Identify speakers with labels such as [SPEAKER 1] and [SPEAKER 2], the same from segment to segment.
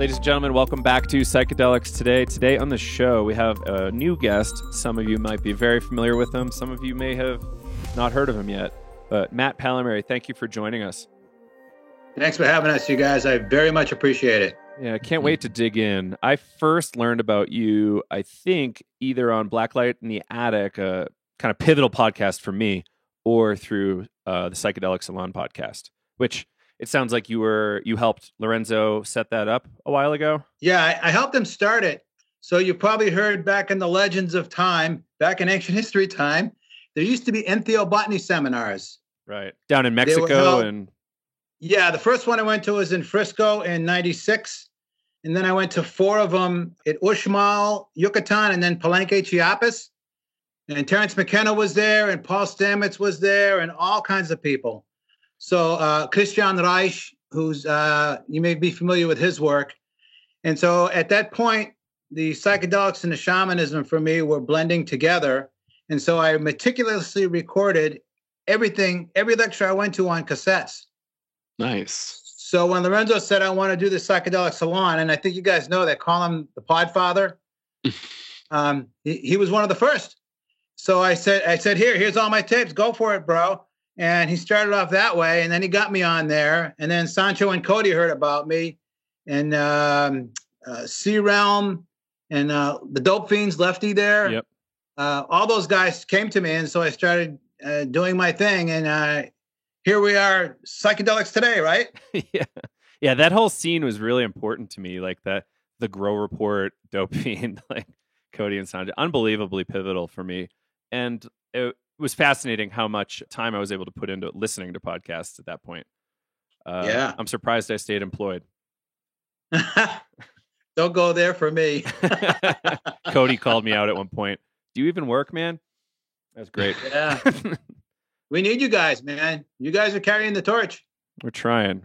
[SPEAKER 1] Ladies and gentlemen, welcome back to Psychedelics Today. Today on the show, we have a new guest. Some of you might be very familiar with him. Some of you may have not heard of him yet. But Matt Palmieri, thank you for joining us.
[SPEAKER 2] Thanks for having us, you guys. I very much appreciate it.
[SPEAKER 1] Yeah, I can't wait to dig in. I first learned about you, I think, either on Blacklight in the Attic, a kind of pivotal podcast for me, or through the Psychedelic Salon podcast, which it sounds like you helped Lorenzo set that up a while ago.
[SPEAKER 2] Yeah, I helped him start it. So you probably heard back in the legends of time, back in ancient history time, there used to be ethnobotany seminars.
[SPEAKER 1] Right. Down in Mexico.
[SPEAKER 2] Yeah, the first one I went to was in Frisco in 96. And then I went to 4 of them at Uxmal, Yucatan, and then Palenque, Chiapas. And Terrence McKenna was there, and Paul Stamets was there, and all kinds of people. So Christian Reich, who's you may be familiar with his work. And so at that point, the psychedelics and the shamanism for me were blending together. And so I meticulously recorded everything, every lecture I went to on cassettes.
[SPEAKER 3] Nice.
[SPEAKER 2] So when Lorenzo said, I want to do the Psychedelic Salon, and I think you guys know they call him the Podfather, he was one of the first. So I said, here's all my tapes. Go for it, bro. And he started off that way, and then he got me on there. And then Sancho and Cody heard about me, and Sea Realm, and the Dope Fiends, Lefty there.
[SPEAKER 1] Yep.
[SPEAKER 2] All those guys came to me, and so I started doing my thing. And here we are, Psychedelics Today, right?
[SPEAKER 1] Yeah. That whole scene was really important to me, like the Grow Report, Dope Fiend, like Cody and Sanjay, unbelievably pivotal for me. And it was fascinating how much time I was able to put into listening to podcasts at that point. I'm surprised I stayed employed.
[SPEAKER 2] Don't go there for me.
[SPEAKER 1] Cody called me out at one point. Do you even work, man? That's great.
[SPEAKER 2] Yeah. We need you guys, man. You guys are carrying the torch.
[SPEAKER 1] We're trying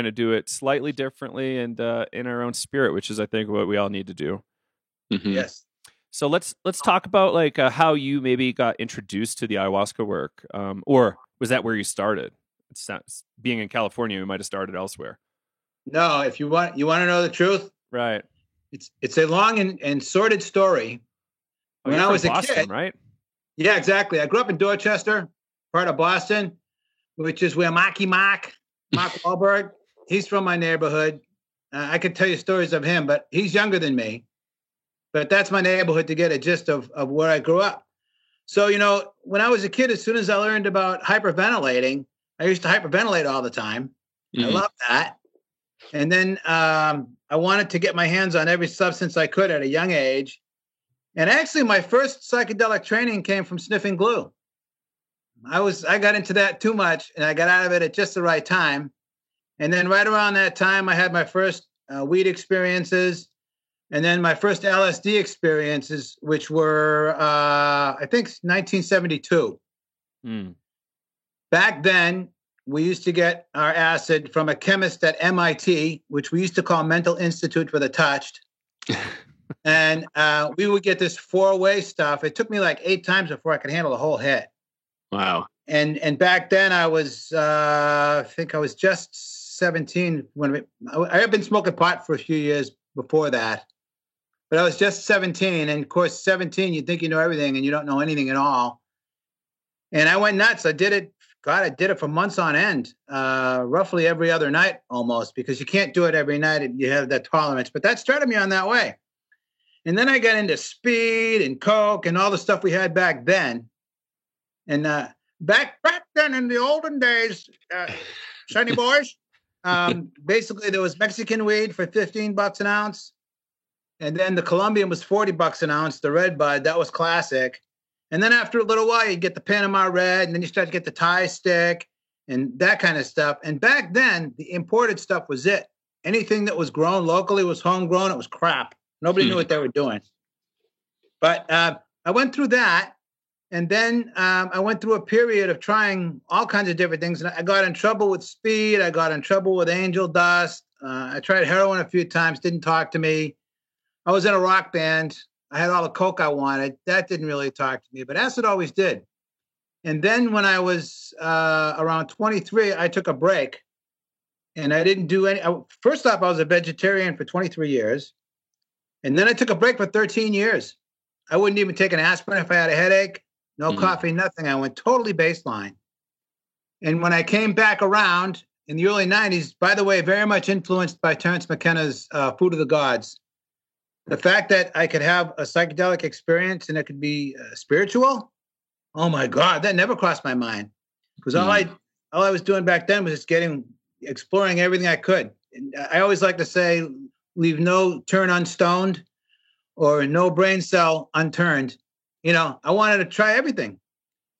[SPEAKER 1] to do it slightly differently and in our own spirit, which is, I think, what we all need to do.
[SPEAKER 3] Mm-hmm.
[SPEAKER 2] Yes.
[SPEAKER 1] So let's talk about like how you maybe got introduced to the ayahuasca work, or was that where you started? Being in California, you might have started elsewhere.
[SPEAKER 2] No, if you want to know the truth,
[SPEAKER 1] right?
[SPEAKER 2] It's a long and sordid story.
[SPEAKER 1] When I was a kid, right?
[SPEAKER 2] Yeah, exactly. I grew up in Dorchester, part of Boston, which is where Mark Wahlberg, he's from my neighborhood. I could tell you stories of him, but he's younger than me. But that's my neighborhood to get a gist of where I grew up. So, when I was a kid, as soon as I learned about hyperventilating, I used to hyperventilate all the time. Mm-hmm. I loved that. And then I wanted to get my hands on every substance I could at a young age. And actually, my first psychedelic training came from sniffing glue. I got into that too much, and I got out of it at just the right time. And then right around that time, I had my first weed experiences. And then my first LSD experiences, which were, I think, 1972. Mm. Back then, we used to get our acid from a chemist at MIT, which we used to call Mental Institute for the Touched. And we would get this 4-way stuff. It took me like 8 times before I could handle the whole hit.
[SPEAKER 3] Wow.
[SPEAKER 2] And back then, I was, I think I was just 17. I had been smoking pot for a few years before that. But I was just 17, and of course, 17, you think you know everything, and you don't know anything at all. And I went nuts. I did it. God, I did it for months on end, roughly every other night almost, because you can't do it every night if you have that tolerance. But that started me on that way. And then I got into speed and coke and all the stuff we had back then. And back then in the olden days, Sunny boys, basically there was Mexican weed for $15 an ounce. And then the Colombian was $40 an ounce, the red bud, that was classic. And then after a little while, you get the Panama red, and then you start to get the Thai stick and that kind of stuff. And back then, the imported stuff was it. Anything that was grown locally was homegrown. It was crap. Nobody knew what they were doing. But I went through that. And then I went through a period of trying all kinds of different things. And I got in trouble with speed. I got in trouble with angel dust. I tried heroin a few times, didn't talk to me. I was in a rock band. I had all the coke I wanted. That didn't really talk to me, but acid always did. And then when I was around 23, I took a break. And I didn't do any. First off, I was a vegetarian for 23 years. And then I took a break for 13 years. I wouldn't even take an aspirin if I had a headache. No coffee, nothing. I went totally baseline. And when I came back around in the early 90s, by the way, very much influenced by Terence McKenna's Food of the Gods, the fact that I could have a psychedelic experience and it could be spiritual, oh my God, that never crossed my mind. Because all I was doing back then was just exploring everything I could. And I always like to say, leave no turn unstoned or no brain cell unturned. I wanted to try everything.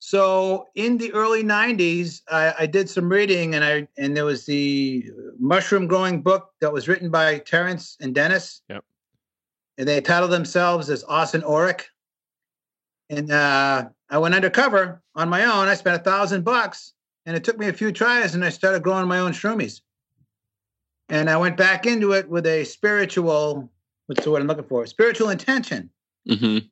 [SPEAKER 2] So in the early 90s, I did some reading, and there was the mushroom growing book that was written by Terence and Dennis.
[SPEAKER 1] Yep.
[SPEAKER 2] And they titled themselves as Austin Oric. And I went undercover on my own. I spent $1,000, and it took me a few tries, and I started growing my own shroomies. And I went back into it with a spiritual, what's the word I'm looking for? Spiritual intention.
[SPEAKER 3] Mm-hmm.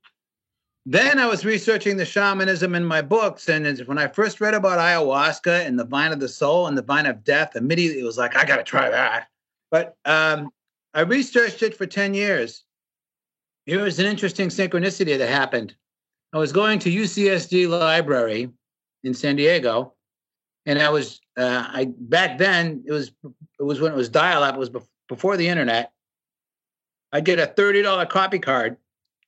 [SPEAKER 2] Then I was researching the shamanism in my books. And when I first read about ayahuasca and the vine of the soul and the vine of death, immediately it was like, I got to try that. But I researched it for 10 years. Here was an interesting synchronicity that happened. I was going to UCSD Library in San Diego. And I was, back then, it was when it was dial-up, it was before the internet. I'd get a $30 copy card,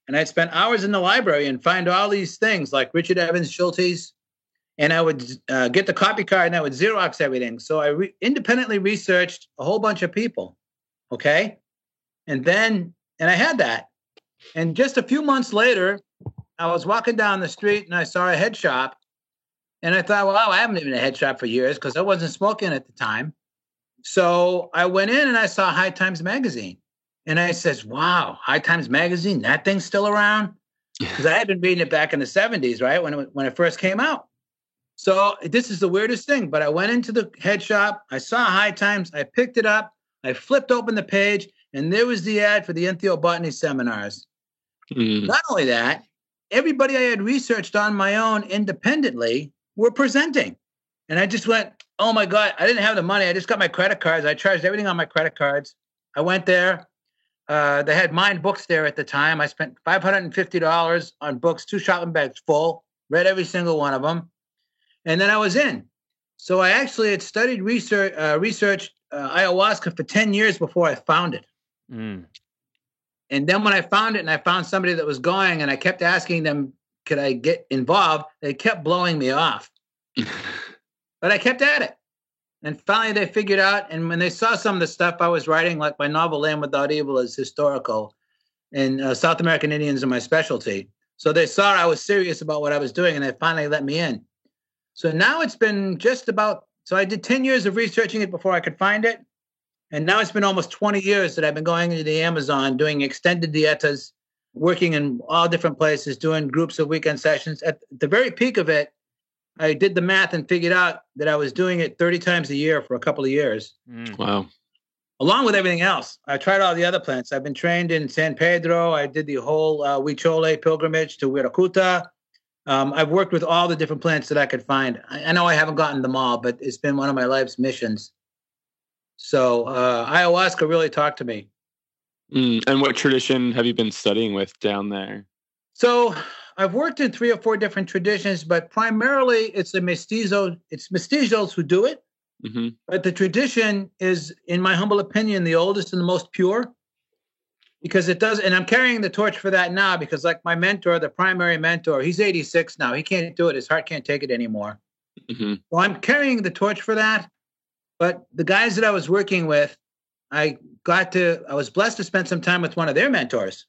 [SPEAKER 2] and I'd spend hours in the library and find all these things like Richard Evans Schultes, and I would get the copy card and I would Xerox everything. So I independently researched a whole bunch of people, okay? And I had that. And just a few months later, I was walking down the street and I saw a head shop. And I thought, well, I haven't been in a head shop for years because I wasn't smoking at the time. So I went in and I saw High Times Magazine. And I says, wow, High Times Magazine, that thing's still around? Because I had been reading it back in the 70s, right, when it first came out. So this is the weirdest thing. But I went into the head shop. I saw High Times. I picked it up. I flipped open the page. And there was the ad for the ethnobotany seminars. Not only that, everybody I had researched on my own independently were presenting. And I just went, oh my God, I didn't have the money. I just got my credit cards. I charged everything on my credit cards. I went there. They had Mind Books there at the time. I spent $550 on books, 2 shopping bags full, read every single one of them. And then I was in. So I actually had studied researched ayahuasca for 10 years before I found it. And then when I found it and I found somebody that was going and I kept asking them, could I get involved? They kept blowing me off. But I kept at it. And finally they figured out, and when they saw some of the stuff I was writing, like my novel Land Without Evil is historical, and South American Indians are my specialty. So they saw I was serious about what I was doing, and they finally let me in. So now it's been so I did 10 years of researching it before I could find it. And now it's been almost 20 years that I've been going into the Amazon, doing extended dietas, working in all different places, doing groups of weekend sessions. At the very peak of it, I did the math and figured out that I was doing it 30 times a year for a couple of years.
[SPEAKER 3] Wow.
[SPEAKER 2] Along with everything else. I tried all the other plants. I've been trained in San Pedro. I did the whole Huichole pilgrimage to Huiracuta. I've worked with all the different plants that I could find. I know I haven't gotten them all, but it's been one of my life's missions. So ayahuasca really talked to me.
[SPEAKER 3] And what tradition have you been studying with down there?
[SPEAKER 2] So I've worked in 3 or 4 different traditions, but primarily it's mestizos who do it. Mm-hmm. But the tradition is, in my humble opinion, the oldest and the most pure, because it does. And I'm carrying the torch for that now because, like my mentor, the primary mentor, he's 86 now. He can't do it. His heart can't take it anymore. Mm-hmm. So I'm carrying the torch for that. But the guys that I was working with, I was blessed to spend some time with one of their mentors.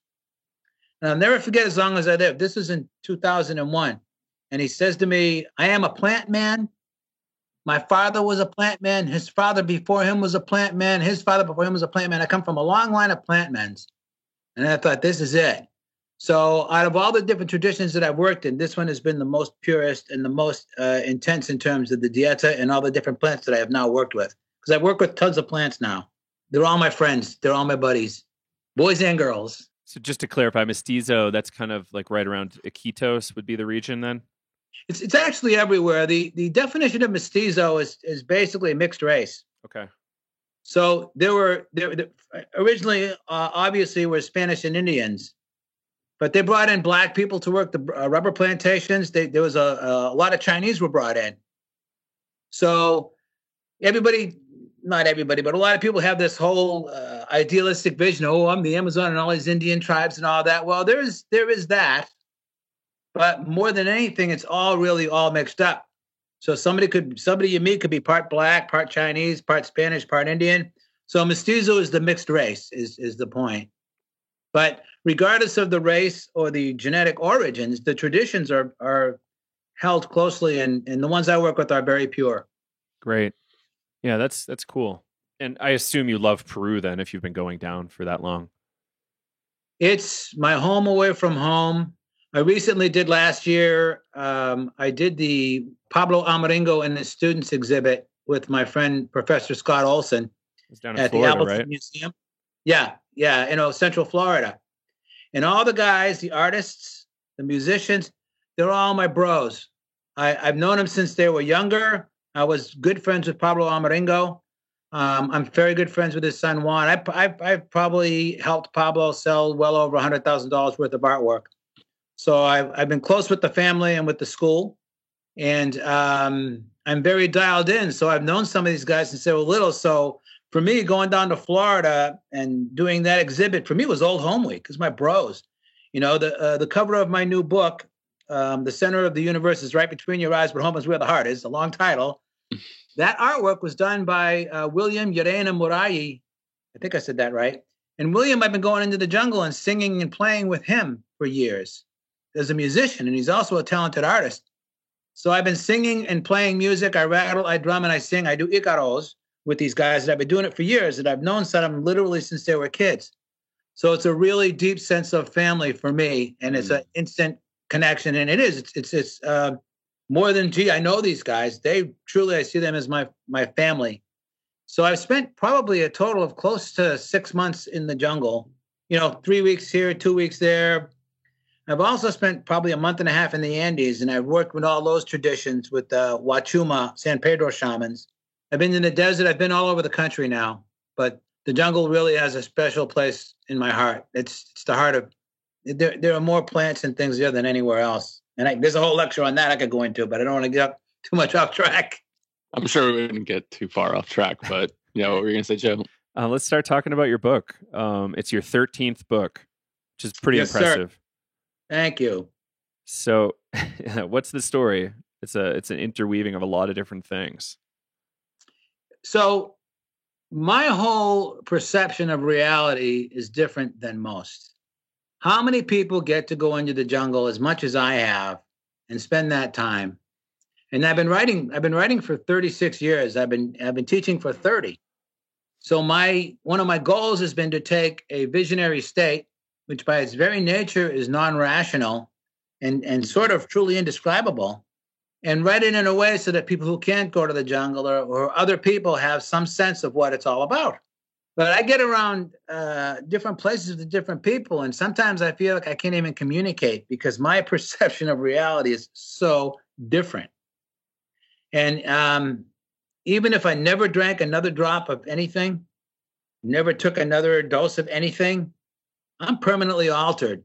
[SPEAKER 2] And I'll never forget as long as I live. This was in 2001. And he says to me, I am a plant man. My father was a plant man. His father before him was a plant man. His father before him was a plant man. I come from a long line of plant men. And I thought, this is it. So out of all the different traditions that I've worked in, this one has been the most purest and the most intense in terms of the dieta and all the different plants that I have now worked with. Because I've worked with tons of plants now. They're all my friends. They're all my buddies, boys and girls.
[SPEAKER 1] So just to clarify, mestizo, that's kind of like right around Iquitos would be the region then?
[SPEAKER 2] It's actually everywhere. The definition of mestizo is basically mixed race.
[SPEAKER 1] Okay.
[SPEAKER 2] So there originally, obviously, were Spanish and Indians, but they brought in black people to work the rubber plantations. There was a lot of Chinese were brought in. So everybody, not everybody, but a lot of people have this whole idealistic vision. Oh, I'm the Amazon and all these Indian tribes and all that. Well, there is that, but more than anything, it's all really all mixed up. So somebody you meet could be part black, part Chinese, part Spanish, part Indian. So mestizo is the mixed race, is the point. But regardless of the race or the genetic origins, the traditions are held closely, and the ones I work with are very pure.
[SPEAKER 1] Great. Yeah, that's cool. And I assume you love Peru then, if you've been going down for that long.
[SPEAKER 2] It's my home away from home. I recently did last year, I did the Pablo Amaringo and his students exhibit with my friend, Professor Scott Olson.
[SPEAKER 1] It's down in
[SPEAKER 2] at
[SPEAKER 1] Florida,
[SPEAKER 2] the Appleton
[SPEAKER 1] right?
[SPEAKER 2] Museum. Yeah, Central Florida. And all the guys, the artists, the musicians, they're all my bros. I've known them since they were younger. I was good friends with Pablo Amaringo. I'm very good friends with his son Juan. I've probably helped Pablo sell well over $100,000 worth of artwork. So I've been close with the family and with the school, and I'm very dialed in. So I've known some of these guys since they were little. So for me, going down to Florida and doing that exhibit for me was old home week because my bros. You know, the cover of my new book, "The Center of the Universe is Right Between Your Eyes, but Home is Where the Heart Is." A long title. That artwork was done by William Llerena Murayi. I think I said that right. And William, I've been going into the jungle and singing and playing with him for years as a musician, and he's also a talented artist. So I've been singing and playing music. I rattle, I drum, and I sing. I do icaros with these guys, and I've been doing it for years, and I've known some of them literally since they were kids. So it's a really deep sense of family for me, and it's an instant connection. And it is. It's more than, gee, I know these guys. They truly, I see them as my family. So I've spent probably a total of close to 6 months in the jungle. 3 weeks here, 2 weeks there. I've also spent probably a month and a half in the Andes, and I've worked with all those traditions with the Huachuma, San Pedro shamans. I've been in the desert. I've been all over the country now, but the jungle really has a special place in my heart. It's the heart of. There are more plants and things there than anywhere else, and there's a whole lecture on that I could go into, but I don't want to get too much off track.
[SPEAKER 3] I'm sure we wouldn't get too far off track, but what were you going to say, Joe?
[SPEAKER 1] Let's start talking about your book. It's your 13th book, which is pretty impressive.
[SPEAKER 2] Sir. Thank you.
[SPEAKER 1] So, what's the story? It's an interweaving of a lot of different things.
[SPEAKER 2] So, my whole perception of reality is different than most. How many people get to go into the jungle as much as I have and spend that time? And I've been writing for 36 years. I've been teaching for 30. So one of my goals has been to take a visionary state, which by its very nature is non-rational and sort of truly indescribable, and write it in a way so that people who can't go to the jungle or other people have some sense of what it's all about. But I get around different places with different people, and sometimes I feel like I can't even communicate because my perception of reality is so different. And even if I never drank another drop of anything, never took another dose of anything, I'm permanently altered.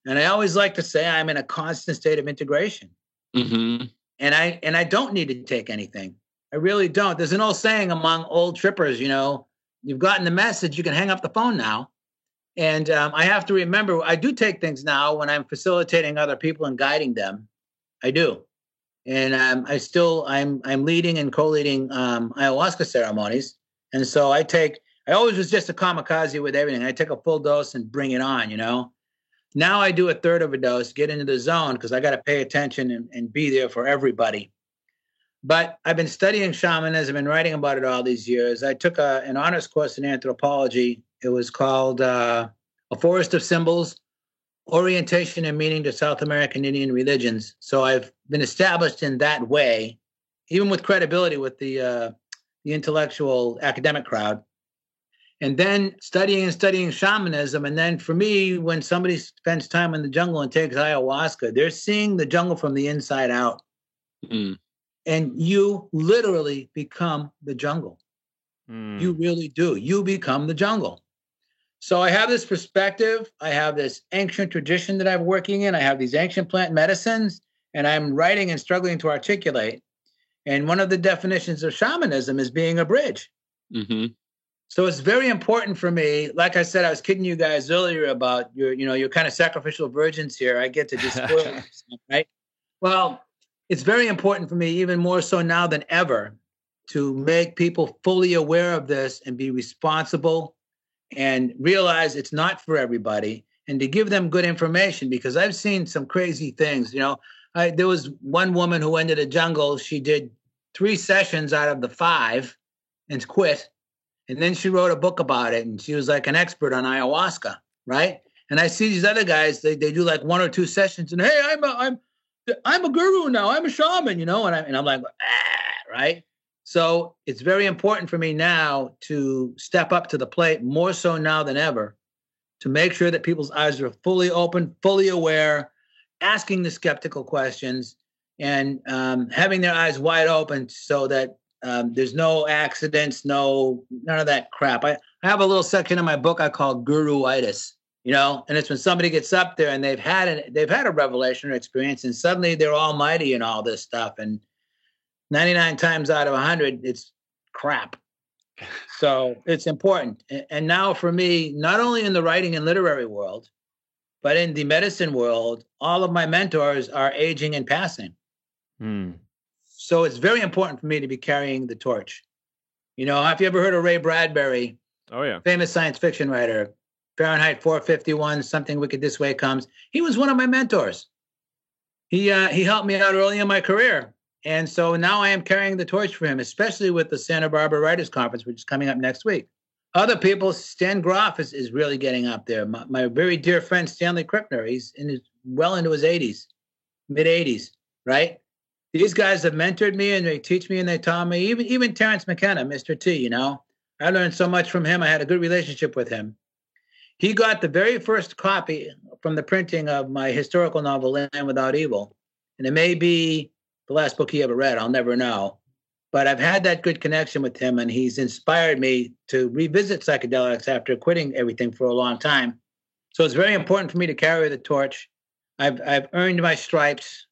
[SPEAKER 2] And I always like to say I'm in a constant state of integration.
[SPEAKER 3] Mm-hmm.
[SPEAKER 2] And I don't need to take anything. I really don't. There's an old saying among old trippers, you've gotten the message, you can hang up the phone now. And I have to remember, I do take things now when I'm facilitating other people and guiding them. I do. And I'm leading and co-leading ayahuasca ceremonies. And so I always was just a kamikaze with everything. I take a full dose and bring it on, Now I do a third of a dose, get into the zone because I got to pay attention and be there for everybody. But I've been studying shamanism and writing about it all these years. I took an honors course in anthropology. It was called A Forest of Symbols, Orientation and Meaning to South American Indian Religions. So I've been established in that way, even with credibility with the intellectual academic crowd. And then studying shamanism. And then for me, when somebody spends time in the jungle and takes ayahuasca, they're seeing the jungle from the inside out.
[SPEAKER 3] Mm.
[SPEAKER 2] And you literally become the jungle. You really do. You become the jungle. So I have this perspective. I have this ancient tradition that I'm working in. I have these ancient plant medicines, and I'm writing and struggling to articulate. And one of the definitions of shamanism is being a bridge.
[SPEAKER 3] Mm-hmm.
[SPEAKER 2] So it's very important for me. Like I said, I was kidding you guys earlier about your kind of sacrificial virgins here. I get to just spoil them, right? Well, it's very important for me, even more so now than ever, to make people fully aware of this and be responsible and realize it's not for everybody, and to give them good information, because I've seen some crazy things. There was one woman who entered a jungle. She did 3 sessions out of the 5 and quit. And then she wrote a book about it, and she was like an expert on ayahuasca, right? And I see these other guys, they do like 1 or 2 sessions, and hey, I'm a guru now, I'm a shaman, and I'm like, right? So it's very important for me now to step up to the plate, more so now than ever, to make sure that people's eyes are fully open, fully aware, asking the skeptical questions, and having their eyes wide open so that there's no accidents, none of that crap. I have a little section in my book I call Guru-itis, and it's when somebody gets up there and they've had a revelation or experience, and suddenly they're almighty and all this stuff, and 99 times out of 100, it's crap. So it's important. And now for me, not only in the writing and literary world, but in the medicine world, all of my mentors are aging and passing. So it's very important for me to be carrying the torch. Have you ever heard of Ray Bradbury?
[SPEAKER 1] Oh, yeah.
[SPEAKER 2] Famous science fiction writer. Fahrenheit 451, Something Wicked This Way Comes. He was one of my mentors. He helped me out early in my career. And so now I am carrying the torch for him, especially with the Santa Barbara Writers Conference, which is coming up next week. Other people, Stan Groff is really getting up there. My very dear friend, Stanley Krippner, he's well into his 80s, mid-80s, right? These guys have mentored me, and they teach me, and they taught me. Even Terrence McKenna, Mr. T, I learned so much from him. I had a good relationship with him. He got the very first copy from the printing of my historical novel, Land Without Evil. And it may be the last book he ever read. I'll never know. But I've had that good connection with him, and he's inspired me to revisit psychedelics after quitting everything for a long time. So it's very important for me to carry the torch. I've earned my stripes.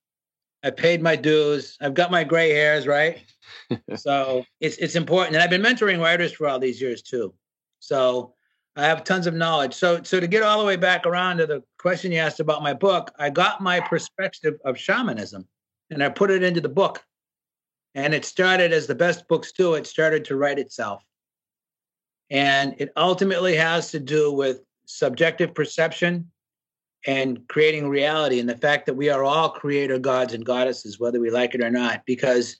[SPEAKER 2] I paid my dues. I've got my gray hairs, right? So it's important. And I've been mentoring writers for all these years too. So I have tons of knowledge. So to get all the way back around to the question you asked about my book, I got my perspective of shamanism and I put it into the book. And it started, as the best books do, it started to write itself. And it ultimately has to do with subjective perception and creating reality, and the fact that we are all creator gods and goddesses, whether we like it or not. Because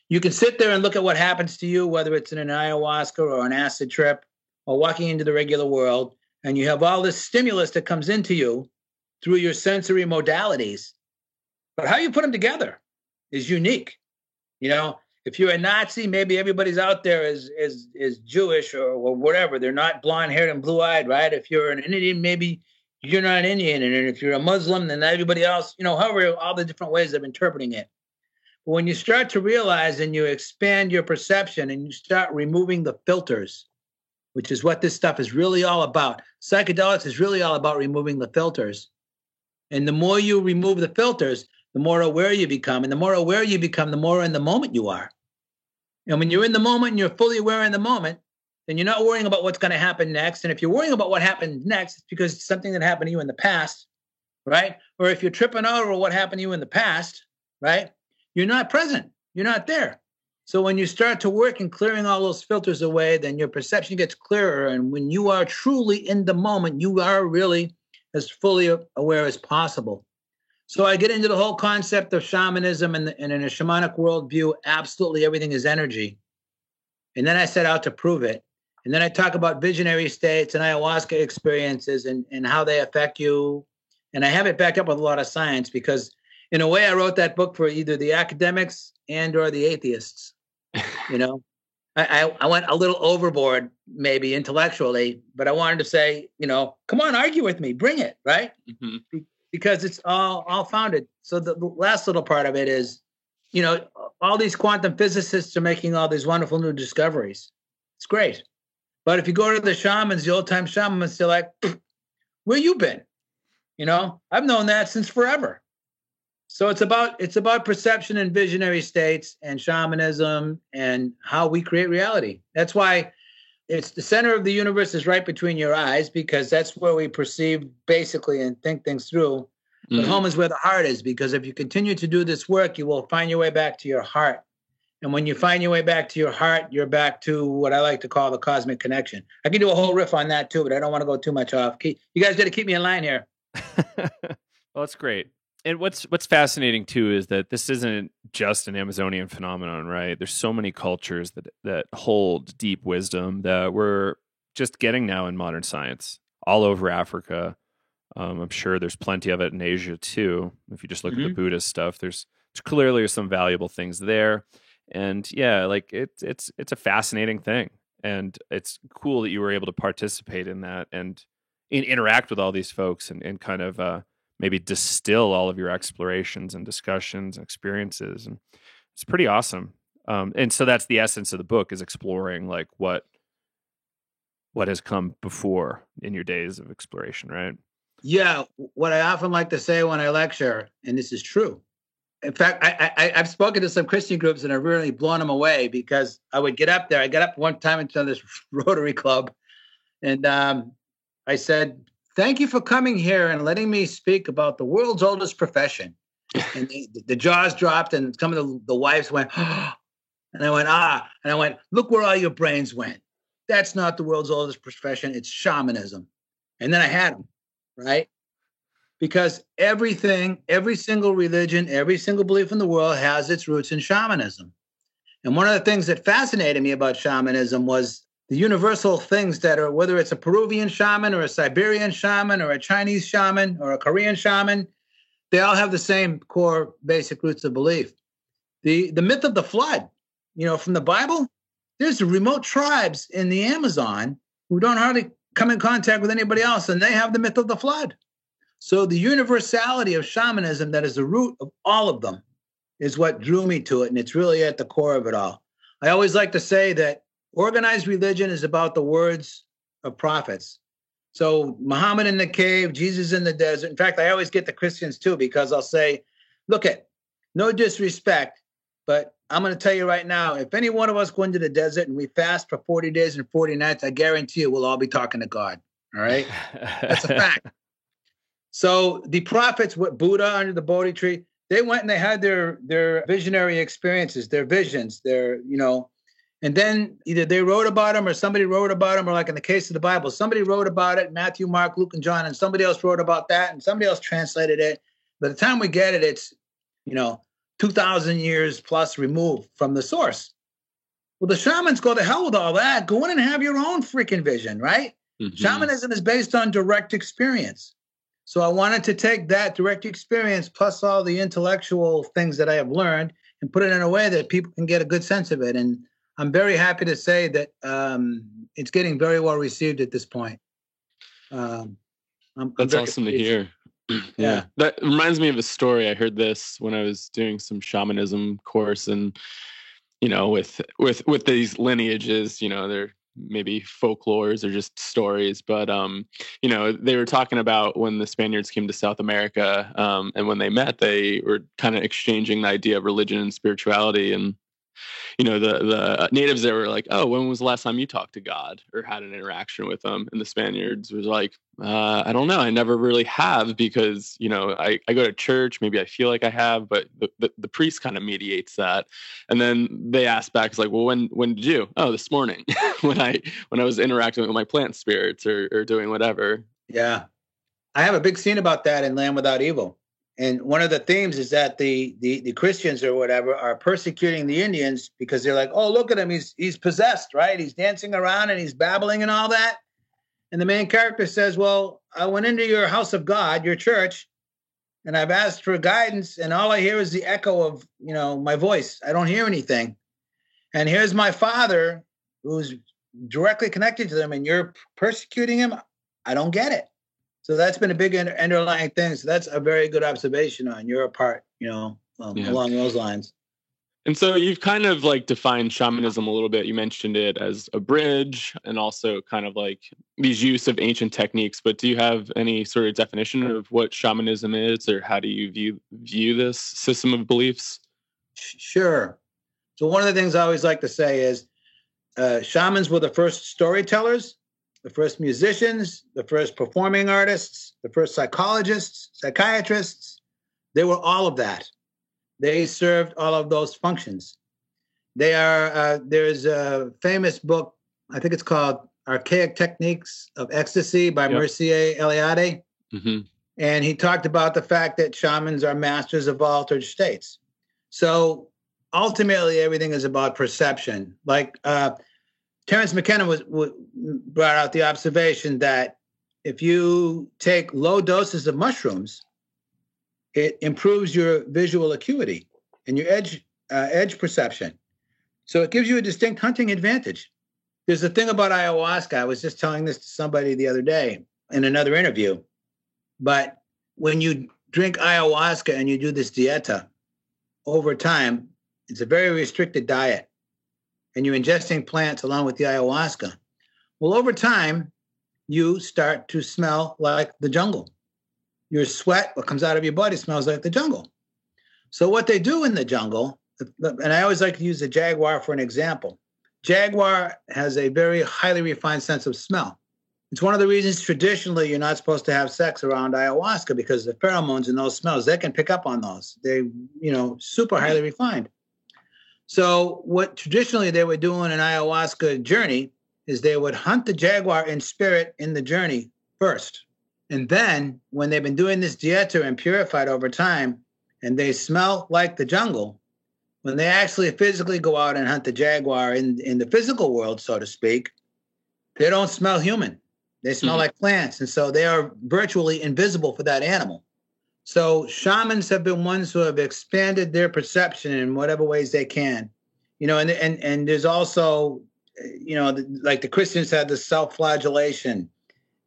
[SPEAKER 2] you can sit there and look at what happens to you, whether it's in an ayahuasca or an acid trip or walking into the regular world, and you have all this stimulus that comes into you through your sensory modalities. But how you put them together is unique. If you're a Nazi, maybe everybody's out there is Jewish or whatever. They're not blonde-haired and blue-eyed, right? If you're an Indian, maybe you're not an Indian. And if you're a Muslim, then everybody else, however, all the different ways of interpreting it. But when you start to realize and you expand your perception and you start removing the filters, which is what this stuff is really all about. Psychedelics is really all about removing the filters. And the more you remove the filters, the more aware you become. And the more aware you become, the more in the moment you are. And when you're in the moment and you're fully aware in the moment, then you're not worrying about what's going to happen next. And if you're worrying about what happened next, it's because it's something that happened to you in the past, right? Or if you're tripping over what happened to you in the past, right? You're not present. You're not there. So when you start to work in clearing all those filters away, then your perception gets clearer. And when you are truly in the moment, you are really as fully aware as possible. So I get into the whole concept of shamanism, and in a shamanic worldview, absolutely everything is energy. And then I set out to prove it. And then I talk about visionary states and ayahuasca experiences and how they affect you. And I have it backed up with a lot of science, because in a way I wrote that book for either the academics and or the atheists. I went a little overboard, maybe intellectually, but I wanted to say, come on, argue with me, bring it, right? Mm-hmm. Because it's all founded. So the last little part of it is, all these quantum physicists are making all these wonderful new discoveries. It's great. But if you go to the shamans, the old time shamans, they're like, where you been? I've known that since forever. So it's about perception and visionary states and shamanism and how we create reality. That's why it's the center of the universe is right between your eyes, because that's where we perceive basically and think things through. But home is where the heart is, because if you continue to do this work, you will find your way back to your heart. And when you find your way back to your heart, you're back to what I like to call the cosmic connection. I can do a whole riff on that too, but I don't want to go too much off. You guys got to keep me in line here.
[SPEAKER 1] Well, that's great. And what's fascinating too is that this isn't just an Amazonian phenomenon, right? There's so many cultures that hold deep wisdom that we're just getting now in modern science all over Africa. I'm sure there's plenty of it in Asia too. If you just look at the Buddhist stuff, there's clearly some valuable things there. And yeah, like it's a fascinating thing, and it's cool that you were able to participate in that and interact with all these folks and kind of maybe distill all of your explorations and discussions and experiences. And it's pretty awesome. And so that's the essence of the book, is exploring like what has come before in your days of exploration, right?
[SPEAKER 2] Yeah. What I often like to say when I lecture, and this is true. In fact, I've spoken to some Christian groups and I've really blown them away, because I would get up there. I got up one time into this Rotary Club, and I said, thank you for coming here and letting me speak about the world's oldest profession. And the jaws dropped, and some of the wives went, oh, and I went, ah. And I went, look where all your brains went. That's not the world's oldest profession. It's shamanism. And then I had them, right? Because every single religion, every single belief in the world has its roots in shamanism. And one of the things that fascinated me about shamanism was the universal things that are, whether it's a Peruvian shaman or a Siberian shaman or a Chinese shaman or a Korean shaman, they all have the same core basic roots of belief. The myth of the flood, from the Bible, there's remote tribes in the Amazon who don't hardly come in contact with anybody else, and they have the myth of the flood. So the universality of shamanism, that is the root of all of them, is what drew me to it, and it's really at the core of it all. I always like to say that organized religion is about the words of prophets. So Muhammad in the cave, Jesus in the desert. In fact, I always get the Christians too, because I'll say, look, no disrespect, but I'm going to tell you right now, if any one of us go into the desert and we fast for 40 days and 40 nights, I guarantee you we'll all be talking to God. All right? That's a fact. So the prophets, Buddha under the Bodhi tree, they went and they had their visionary experiences, their visions, and then either they wrote about them or somebody wrote about them, or like in the case of the Bible, somebody wrote about it, Matthew, Mark, Luke, and John, and somebody else wrote about that, and somebody else translated it. By the time we get it, it's, 2,000 years plus removed from the source. Well, the shamans go to hell with all that. Go in and have your own freaking vision, right? Mm-hmm. Shamanism is based on direct experience. So I wanted to take that direct experience plus all the intellectual things that I have learned and put it in a way that people can get a good sense of it. And I'm very happy to say that it's getting very well received at this point.
[SPEAKER 3] That's awesome to hear. Yeah. That reminds me of a story. I heard this when I was doing some shamanism course, and with these lineages, they're maybe folklores or just stories, but they were talking about when the Spaniards came to South America, and when they met, they were kind of exchanging the idea of religion and spirituality, and the natives there were like, oh, when was the last time you talked to God or had an interaction with him? And the Spaniards was like, I don't know. I never really have, because, I go to church. Maybe I feel like I have, but the priest kind of mediates that. And then they asked back, it's like, well, when did you? Oh, this morning when I was interacting with my plant spirits or doing whatever.
[SPEAKER 2] Yeah. I have a big scene about that in Land Without Evil. And one of the themes is that the Christians or whatever are persecuting the Indians because they're like, oh, look at him. He's possessed, right? He's dancing around and he's babbling and all that. And the main character says, well, I went into your house of God, your church, and I've asked for guidance. And all I hear is the echo of, my voice. I don't hear anything. And here's my father who's directly connected to them, and you're persecuting him. I don't get it. So that's been a big underlying thing. So that's a very good observation on your part, along those lines.
[SPEAKER 3] And so you've kind of like defined shamanism a little bit. You mentioned it as a bridge and also kind of like these use of ancient techniques. But do you have any sort of definition of what shamanism is, or how do you view this system of beliefs?
[SPEAKER 2] Sure. So one of the things I always like to say is shamans were the first storytellers, the first musicians, the first performing artists, the first psychologists, psychiatrists. They were all of that. They served all of those functions. They are, there's a famous book, I think it's called Archaic Techniques of Ecstasy by Mircea Eliade.
[SPEAKER 3] Mm-hmm.
[SPEAKER 2] And he talked about the fact that shamans are masters of altered states. So ultimately, everything is about perception. Like Terence McKenna brought out the observation that if you take low doses of mushrooms, it improves your visual acuity and your edge perception. So it gives you a distinct hunting advantage. There's a thing about ayahuasca. I was just telling this to somebody the other day in another interview. But when you drink ayahuasca and you do this dieta, over time, it's a very restricted diet, and you're ingesting plants along with the ayahuasca. Well, over time, you start to smell like the jungle. Your sweat, what comes out of your body, smells like the jungle. So what they do in the jungle, and I always like to use the jaguar for an example. Jaguar has a very highly refined sense of smell. It's one of the reasons traditionally you're not supposed to have sex around ayahuasca, because the pheromones and those smells, they can pick up on those. They, super highly refined. So what traditionally they would do on an ayahuasca journey is they would hunt the jaguar in spirit in the journey first. And then when they've been doing this dieta and purified over time, and they smell like the jungle, when they actually physically go out and hunt the jaguar in the physical world, so to speak, they don't smell human. They smell like plants. And so they are virtually invisible for that animal. So shamans have been ones who have expanded their perception in whatever ways they can. And there's also, like the Christians had the self-flagellation.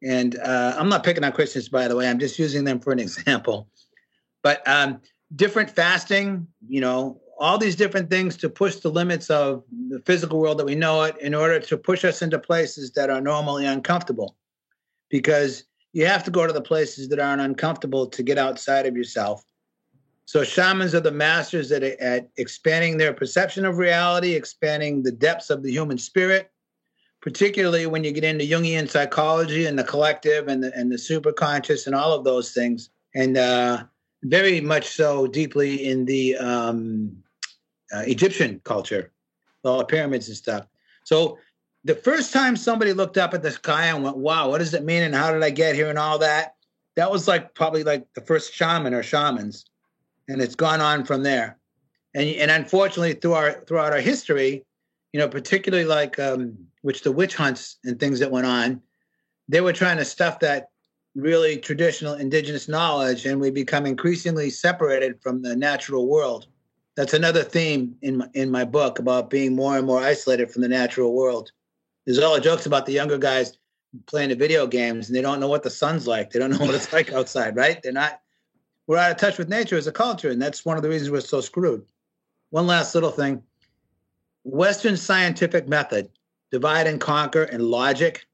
[SPEAKER 2] And I'm not picking on Christians, by the way. I'm just using them for an example. But different fasting, all these different things to push the limits of the physical world that we know it in order to push us into places that are normally uncomfortable. Because you have to go to the places that aren't uncomfortable to get outside of yourself. So shamans are the masters at expanding their perception of reality, expanding the depths of the human spirit, particularly when you get into Jungian psychology and the collective and the superconscious and all of those things. And very much so deeply in the Egyptian culture, all the pyramids and stuff. So the first time somebody looked up at the sky and went, wow, what does it mean? And how did I get here and all that? That was probably the first shaman or shamans. And it's gone on from there. And unfortunately, throughout our history, particularly which the witch hunts and things that went on, they were trying to stuff that really traditional indigenous knowledge, and we become increasingly separated from the natural world. That's another theme in my book about being more and more isolated from the natural world. There's all the jokes about the younger guys playing the video games and they don't know what the sun's like. They don't know what it's like outside, right? We're out of touch with nature as a culture, and that's one of the reasons we're so screwed. One last little thing. Western scientific method, divide and conquer and logic,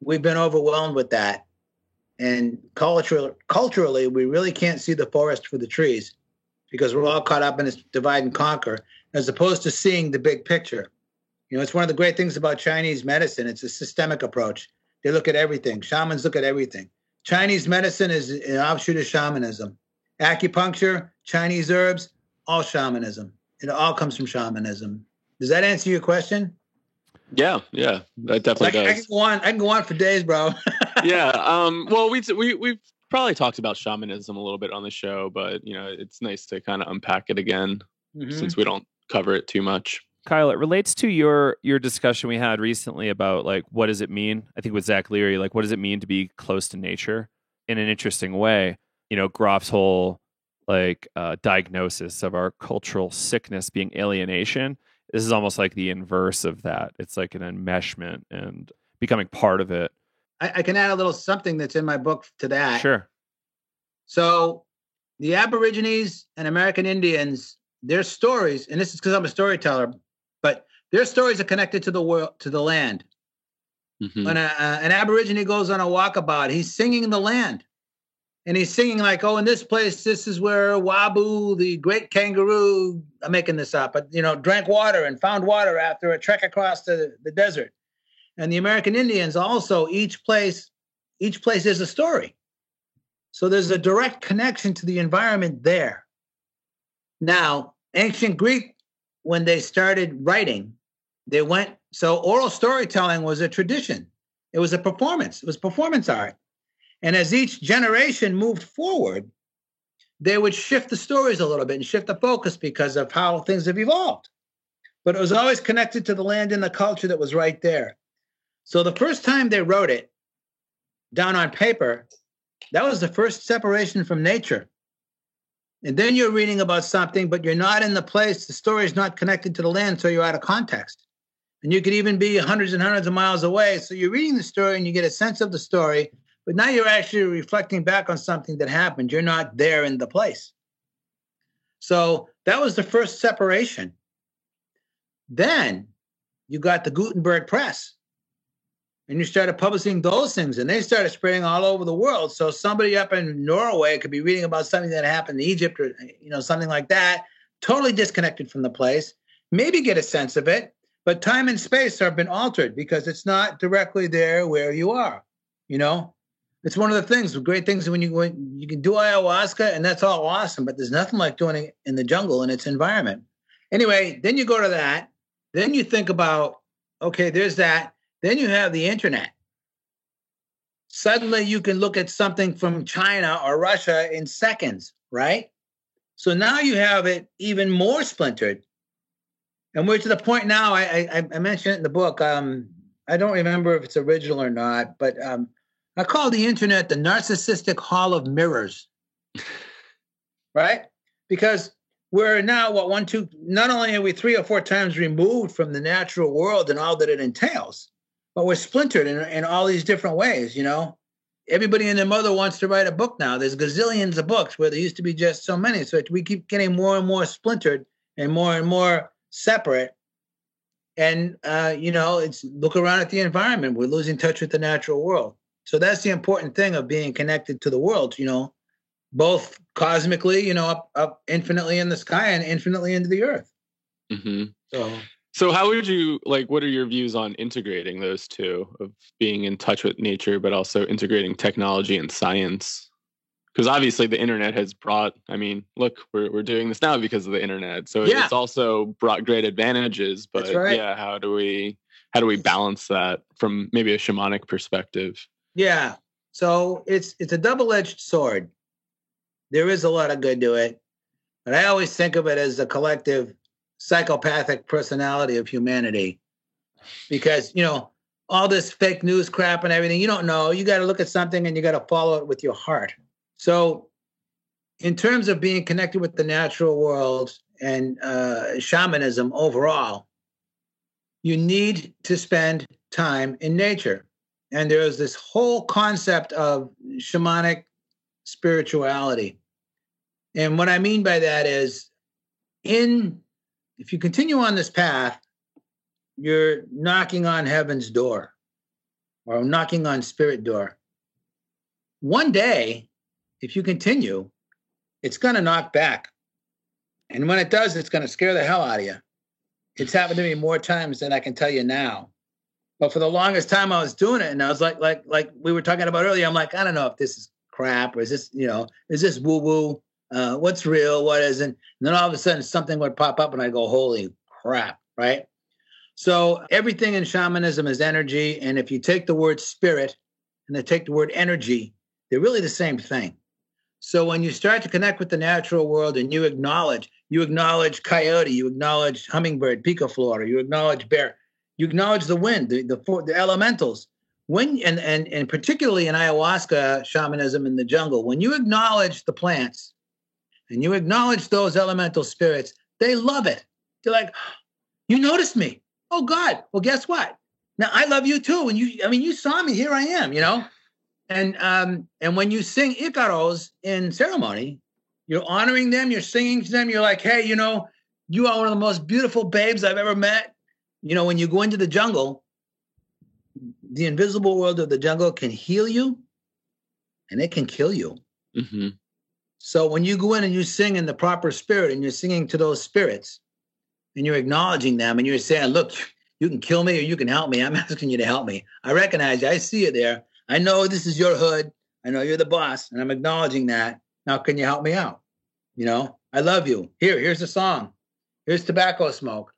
[SPEAKER 2] we've been overwhelmed with that. And culturally, we really can't see the forest for the trees because we're all caught up in this divide and conquer as opposed to seeing the big picture. It's one of the great things about Chinese medicine. It's a systemic approach. They look at everything. Shamans look at everything. Chinese medicine is an offshoot of shamanism. Acupuncture, Chinese herbs, all shamanism. It all comes from shamanism. Does that answer your question?
[SPEAKER 3] Yeah, that definitely does.
[SPEAKER 2] I can go on for days, bro.
[SPEAKER 3] Yeah. Well, we've probably talked about shamanism a little bit on the show, but it's nice to kind of unpack it again since we don't cover it too much.
[SPEAKER 1] Kyle, it relates to your discussion we had recently about what does it mean? I think with Zach Leary, what does it mean to be close to nature in an interesting way? Groff's whole diagnosis of our cultural sickness being alienation. This is almost like the inverse of that. It's like an enmeshment and becoming part of it.
[SPEAKER 2] I can add a little something that's in my book to that.
[SPEAKER 1] Sure.
[SPEAKER 2] So the Aborigines and American Indians, their stories, and this is because I'm a storyteller, but their stories are connected to the world, to the land.
[SPEAKER 3] Mm-hmm.
[SPEAKER 2] When an Aborigine goes on a walkabout, he's singing the land. And he's singing like, oh, in this place, this is where Wabu, the great kangaroo, I'm making this up, but, drank water and found water after a trek across the desert. And the American Indians also, each place is a story. So there's a direct connection to the environment there. Now, ancient Greek, when they started writing, so oral storytelling was a tradition. It was a performance. It was performance art. And as each generation moved forward, they would shift the stories a little bit and shift the focus because of how things have evolved. But it was always connected to the land and the culture that was right there. So the first time they wrote it down on paper, that was the first separation from nature. And then you're reading about something, but you're not in the place. The story is not connected to the land, so you're out of context. And you could even be hundreds and hundreds of miles away. So you're reading the story and you get a sense of the story, but now you're actually reflecting back on something that happened. You're not there in the place. So that was the first separation. Then you got the Gutenberg press. And you started publishing those things, and they started spreading all over the world. So somebody up in Norway could be reading about something that happened in Egypt or, something like that, totally disconnected from the place, maybe get a sense of it, but time and space have been altered because it's not directly there where you are, It's one of the things, the great things when you can do ayahuasca, and that's all awesome, but there's nothing like doing it in the jungle and its environment. Anyway, then you go to that. Then you think about, okay, there's that. Then you have the internet. Suddenly you can look at something from China or Russia in seconds, right? So now you have it even more splintered. And we're to the point now, I mentioned it in the book. I don't remember if it's original or not, but I call the internet the narcissistic hall of mirrors, right? Because we're now, not only are we 3 or 4 times removed from the natural world and all that it entails, but we're splintered in all these different ways, Everybody and their mother wants to write a book now. There's gazillions of books where there used to be just so many. So we keep getting more and more splintered and more separate. And, it's look around at the environment. We're losing touch with the natural world. So that's the important thing of being connected to the world, both cosmically, up infinitely in the sky and infinitely into the earth.
[SPEAKER 3] Mm-hmm. So how would you, what are your views on integrating those two, of being in touch with nature, but also integrating technology and science? Because obviously the internet has brought, look, we're doing this now because of the internet. So It's also brought great advantages, but
[SPEAKER 2] right.
[SPEAKER 3] How do we balance that from maybe a shamanic perspective?
[SPEAKER 2] Yeah. So it's a double-edged sword. There is a lot of good to it, but I always think of it as a collective psychopathic personality of humanity, because all this fake news crap and everything, you don't know. You got to look at something and you got to follow it with your heart. So in terms of being connected with the natural world and shamanism overall, you need to spend time in nature. And there's this whole concept of shamanic spirituality. And what I mean by that is, if you continue on this path, you're knocking on heaven's door or knocking on spirit door. One day, if you continue, it's going to knock back. And when it does, it's going to scare the hell out of you. It's happened to me more times than I can tell you now. But for the longest time I was doing it, and I was like we were talking about earlier, I'm like, I don't know if this is crap or is this, is this woo-woo? What's real, what isn't? And then all of a sudden something would pop up and I go, holy crap, right? So everything in shamanism is energy. And if you take the word spirit and they take the word energy, they're really the same thing. So when you start to connect with the natural world and you acknowledge coyote, you acknowledge hummingbird, picaflora, you acknowledge bear, you acknowledge the wind, the elementals. And particularly in ayahuasca shamanism in the jungle, when you acknowledge the plants, and you acknowledge those elemental spirits, they love it. They're like, you noticed me. Oh, God. Well, guess what? Now, I love you, too. And you saw me. Here I am, And when you sing Icaros in ceremony, you're honoring them. You're singing to them. You're like, hey, You are one of the most beautiful babes I've ever met. You know, when you go into the jungle, the invisible world of the jungle can heal you and it can kill you.
[SPEAKER 3] Mm-hmm.
[SPEAKER 2] So when you go in and you sing in the proper spirit and you're singing to those spirits and you're acknowledging them and you're saying, look, you can kill me or you can help me. I'm asking you to help me. I recognize you. I see you there. I know this is your hood. I know you're the boss and I'm acknowledging that. Now, can you help me out? You know, I love you. Here's a song. Here's tobacco smoke.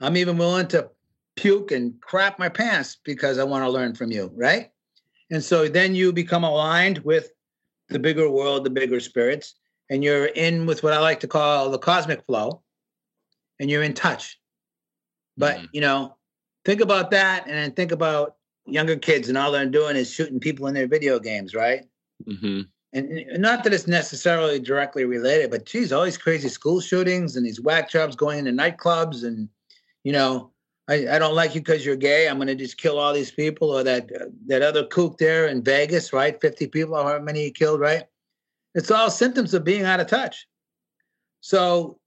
[SPEAKER 2] I'm even willing to puke and crap my pants because I want to learn from you, right? And so then you become aligned with the bigger world, the bigger spirits, and you're in with what I like to call the cosmic flow, and you're in touch. But, you know, think about that and then think about younger kids and all they're doing is shooting people in their video games, right?
[SPEAKER 3] Mm-hmm.
[SPEAKER 2] And not that it's necessarily directly related, but geez, all these crazy school shootings and these whack jobs going into nightclubs and, you know, I don't like you because you're gay. I'm going to just kill all these people, or that other kook there in Vegas, right? 50 people, however many he killed, right? It's all symptoms of being out of touch. So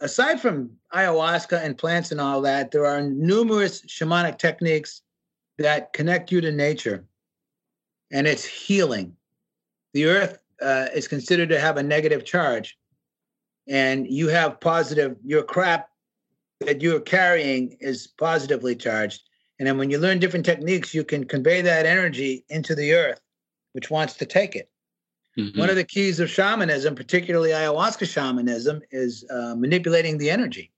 [SPEAKER 2] aside from ayahuasca and plants and all that, there are numerous shamanic techniques that connect you to nature, and it's healing. The earth is considered to have a negative charge, and you have positive, your crap that you're carrying is positively charged. And then when you learn different techniques, you can convey that energy into the earth, which wants to take it. Mm-hmm. One of the keys of shamanism, particularly ayahuasca shamanism, is manipulating the energy.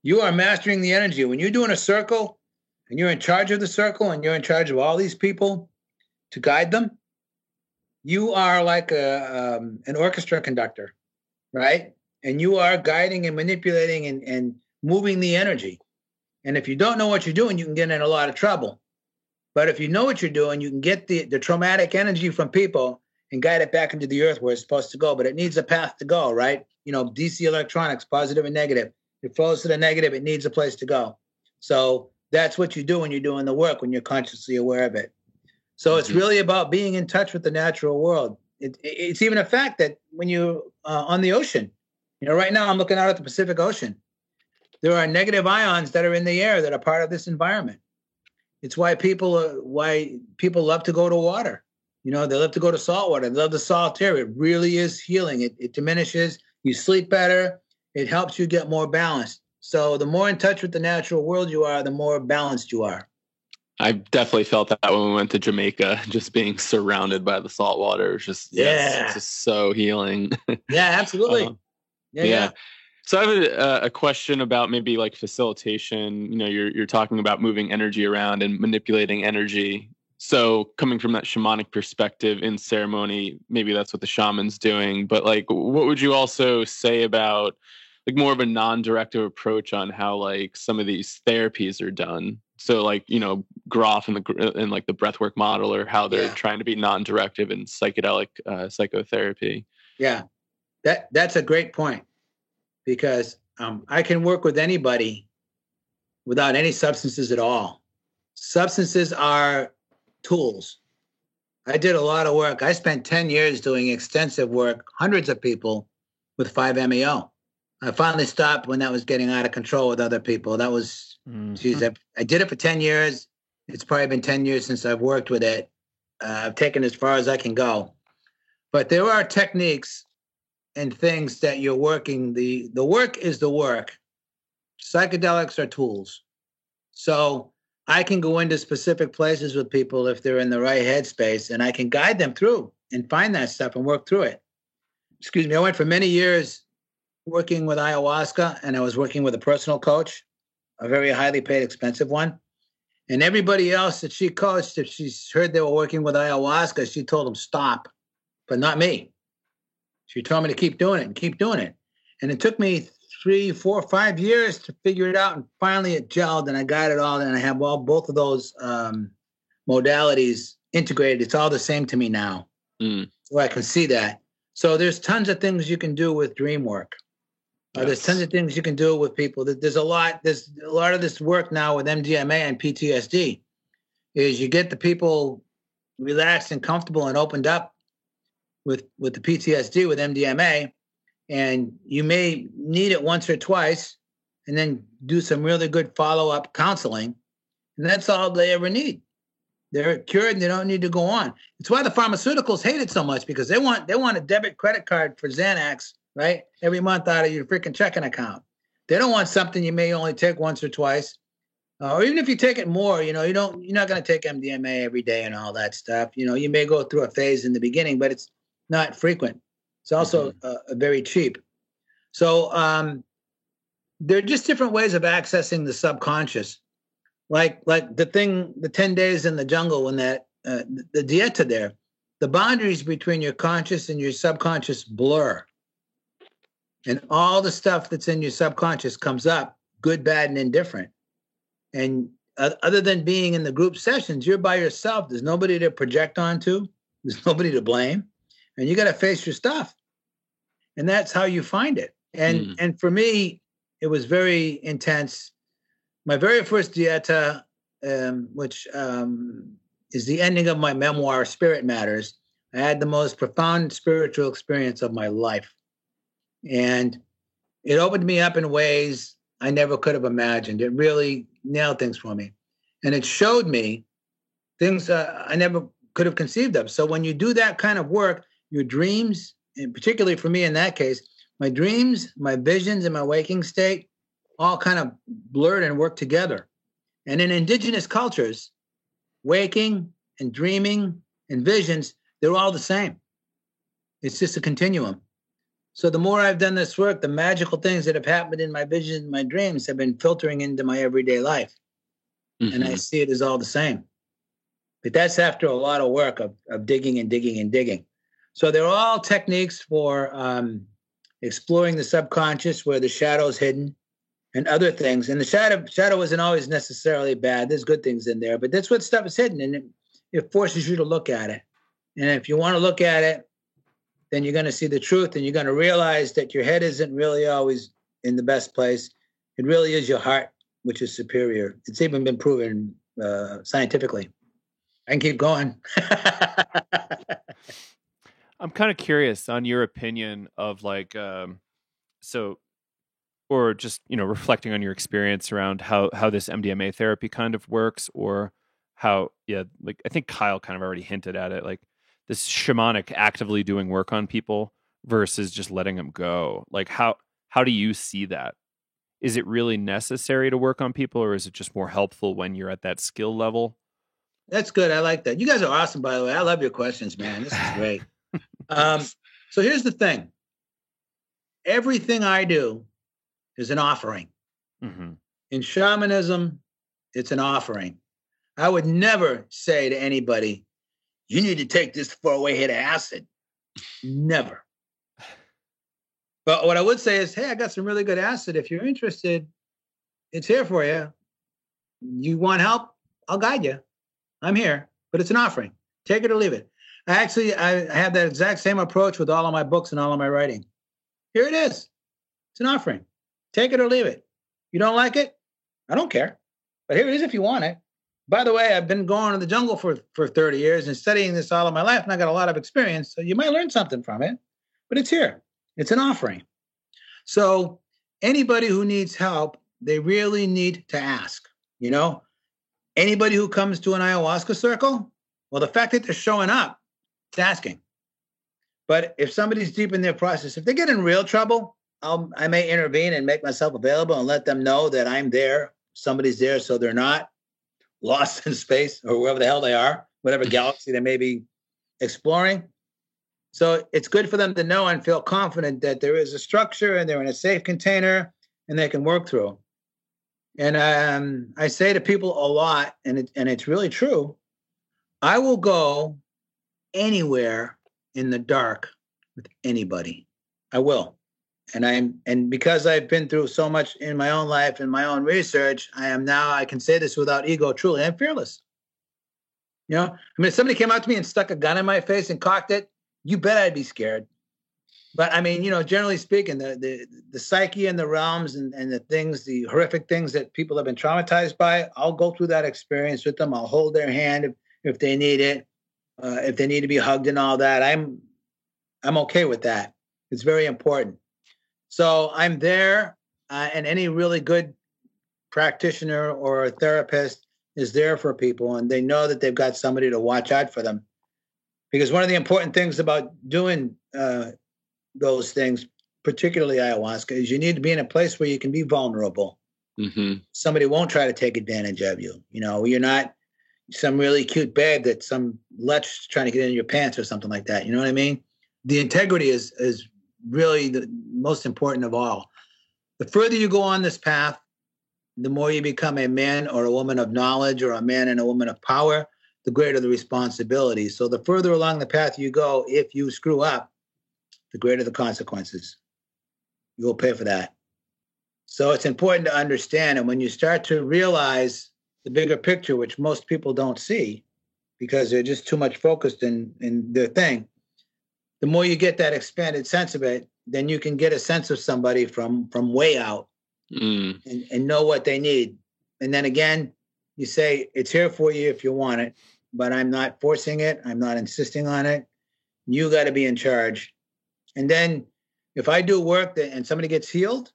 [SPEAKER 2] You are mastering the energy. When you're doing a circle and you're in charge of the circle and you're in charge of all these people to guide them, you are like an orchestra conductor, right? And you are guiding and manipulating and moving the energy. And if you don't know what you're doing, you can get in a lot of trouble. But if you know what you're doing, you can get the traumatic energy from people and guide it back into the earth where it's supposed to go. But it needs a path to go, right? You know, DC electronics, positive and negative. It flows to the negative. It needs a place to go. So that's what you do when you're doing the work, when you're consciously aware of it. So it's really about being in touch with the natural world. It's even a fact that when you're on the ocean, you know, right now I'm looking out at the Pacific Ocean. There are negative ions that are in the air that are part of this environment. It's why people love to go to water. You know, they love to go to salt water. They love the salt air. It really is healing. It diminishes. You sleep better. It helps you get more balanced. So the more in touch with the natural world you are, the more balanced you are.
[SPEAKER 3] I definitely felt that when we went to Jamaica, just being surrounded by the salt water. It's just, it's just so healing.
[SPEAKER 2] Yeah, absolutely.
[SPEAKER 3] Yeah. So I have a question about maybe like facilitation. You know, you're talking about moving energy around and manipulating energy. So coming from that shamanic perspective in ceremony, maybe that's what the shaman's doing. But like, what would you also say about like more of a non-directive approach on how like some of these therapies are done? So like, you know, Groff and like the breathwork model, or how they're trying to be non-directive in psychedelic psychotherapy.
[SPEAKER 2] Yeah, that's a great point, because I can work with anybody without any substances at all. Substances are tools. I did a lot of work. I spent 10 years doing extensive work, hundreds of people with 5-MeO. I finally stopped when that was getting out of control with other people. That was, I did it for 10 years. It's probably been 10 years since I've worked with it. I've taken as far as I can go. But there are techniques and things that you're working. The work is the work. Psychedelics are tools. So I can go into specific places with people if they're in the right headspace, and I can guide them through and find that stuff and work through it. Excuse me. I went for many years working with ayahuasca, and I was working with a personal coach, a very highly paid, expensive one. And everybody else that she coached, if she heard they were working with ayahuasca, she told them stop, but not me. She told me to keep doing it and keep doing it. And it took me 3, 4, 5 years to figure it out. And finally it gelled and I got it all. And I have both of those modalities integrated. It's all the same to me now. So I can see that. So there's tons of things you can do with dream work. There's tons of things you can do with people. There's a lot of this work now with MDMA and PTSD is you get the people relaxed and comfortable and opened up with the PTSD with MDMA, And you may need it once or twice and then do some really good follow-up counseling. And that's all they ever need. They're cured and they don't need to go on. It's why the pharmaceuticals hate it so much, because they want a debit credit card for Xanax, right? Every month out of your freaking checking account. They don't want something you may only take once or twice. Or even if you take it more, you're not going to take MDMA every day and all that stuff. You may go through a phase in the beginning, but it's not frequent. It's also very cheap. So there are just different ways of accessing the subconscious. Like the 10 days in the jungle, when the dieta there, the boundaries between your conscious and your subconscious blur. And all the stuff that's in your subconscious comes up, good, bad, and indifferent. And other than being in the group sessions, you're by yourself. There's nobody to project onto. There's nobody to blame. And you got to face your stuff. And that's how you find it. And for me, it was very intense. My very first dieta, which is the ending of my memoir, Spirit Matters, I had the most profound spiritual experience of my life. And it opened me up in ways I never could have imagined. It really nailed things for me. And it showed me things I never could have conceived of. So when you do that kind of work, your dreams, and particularly for me in that case, my dreams, my visions, and my waking state all kind of blurred and worked together. And in indigenous cultures, waking and dreaming and visions, they're all the same. It's just a continuum. So the more I've done this work, the magical things that have happened in my visions and my dreams have been filtering into my everyday life. And I see it as all the same. But that's after a lot of work of digging and digging and digging. So they're all techniques for exploring the subconscious where the shadow's hidden and other things. And the shadow isn't always necessarily bad. There's good things in there, but that's what stuff is hidden, and it forces you to look at it. And if you want to look at it, then you're going to see the truth, and you're going to realize that your head isn't really always in the best place. It really is your heart, which is superior. It's even been proven scientifically. I can keep going.
[SPEAKER 1] I'm kind of curious on your opinion of or just, reflecting on your experience around how this MDMA therapy kind of works, or how, I think Kyle kind of already hinted at it, like this shamanic actively doing work on people versus just letting them go. Like, how do you see that? Is it really necessary to work on people, or is it just more helpful when you're at that skill level?
[SPEAKER 2] That's good. I like that. You guys are awesome, by the way. I love your questions, man. This is great. So here's the thing. Everything I do is an offering. Mm-hmm. In shamanism, it's an offering. I would never say to anybody, you need to take this 4-way hit of acid. Never. But what I would say is, hey, I got some really good acid. If you're interested, it's here for you. You want help? I'll guide you. I'm here, but it's an offering. Take it or leave it. I have that exact same approach with all of my books and all of my writing. Here it is. It's an offering. Take it or leave it. You don't like it? I don't care. But here it is if you want it. By the way, I've been going to the jungle for 30 years and studying this all of my life, and I got a lot of experience. So you might learn something from it, but it's here. It's an offering. So anybody who needs help, they really need to ask. Anybody who comes to an ayahuasca circle, well, the fact that they're showing up, it's asking. But if somebody's deep in their process, if they get in real trouble, I may intervene and make myself available and let them know that I'm there. Somebody's there, so they're not lost in space or wherever the hell they are, whatever galaxy they may be exploring. So it's good for them to know and feel confident that there is a structure and they're in a safe container and they can work through. And I say to people a lot, and it's really true, I will go anywhere in the dark with anybody. I will. And because I've been through so much in my own life and my own research, I can say this without ego, truly, I'm fearless. If somebody came up to me and stuck a gun in my face and cocked it, you bet I'd be scared. But generally speaking, the psyche and the realms and the things, the horrific things that people have been traumatized by, I'll go through that experience with them. I'll hold their hand if they need it, if they need to be hugged and all that. I'm okay with that. It's very important. So I'm there, and any really good practitioner or a therapist is there for people, and they know that they've got somebody to watch out for them. Because one of the important things about doing those things, particularly ayahuasca, is you need to be in a place where you can be vulnerable.
[SPEAKER 3] Mm-hmm.
[SPEAKER 2] Somebody won't try to take advantage of you. You know, you're not some really cute babe that some lech's trying to get in your pants or something like that. You know what I mean? The integrity is really the most important of all. The further you go on this path, the more you become a man or a woman of knowledge or a man and a woman of power, the greater the responsibility. So the further along the path you go, if you screw up, the greater the consequences. You will pay for that. So it's important to understand. And when you start to realize the bigger picture, which most people don't see because they're just too much focused in their thing, the more you get that expanded sense of it, then you can get a sense of somebody from way out and know what they need. And then again, you say, it's here for you if you want it, but I'm not forcing it. I'm not insisting on it. You got to be in charge. And then if I do work and somebody gets healed,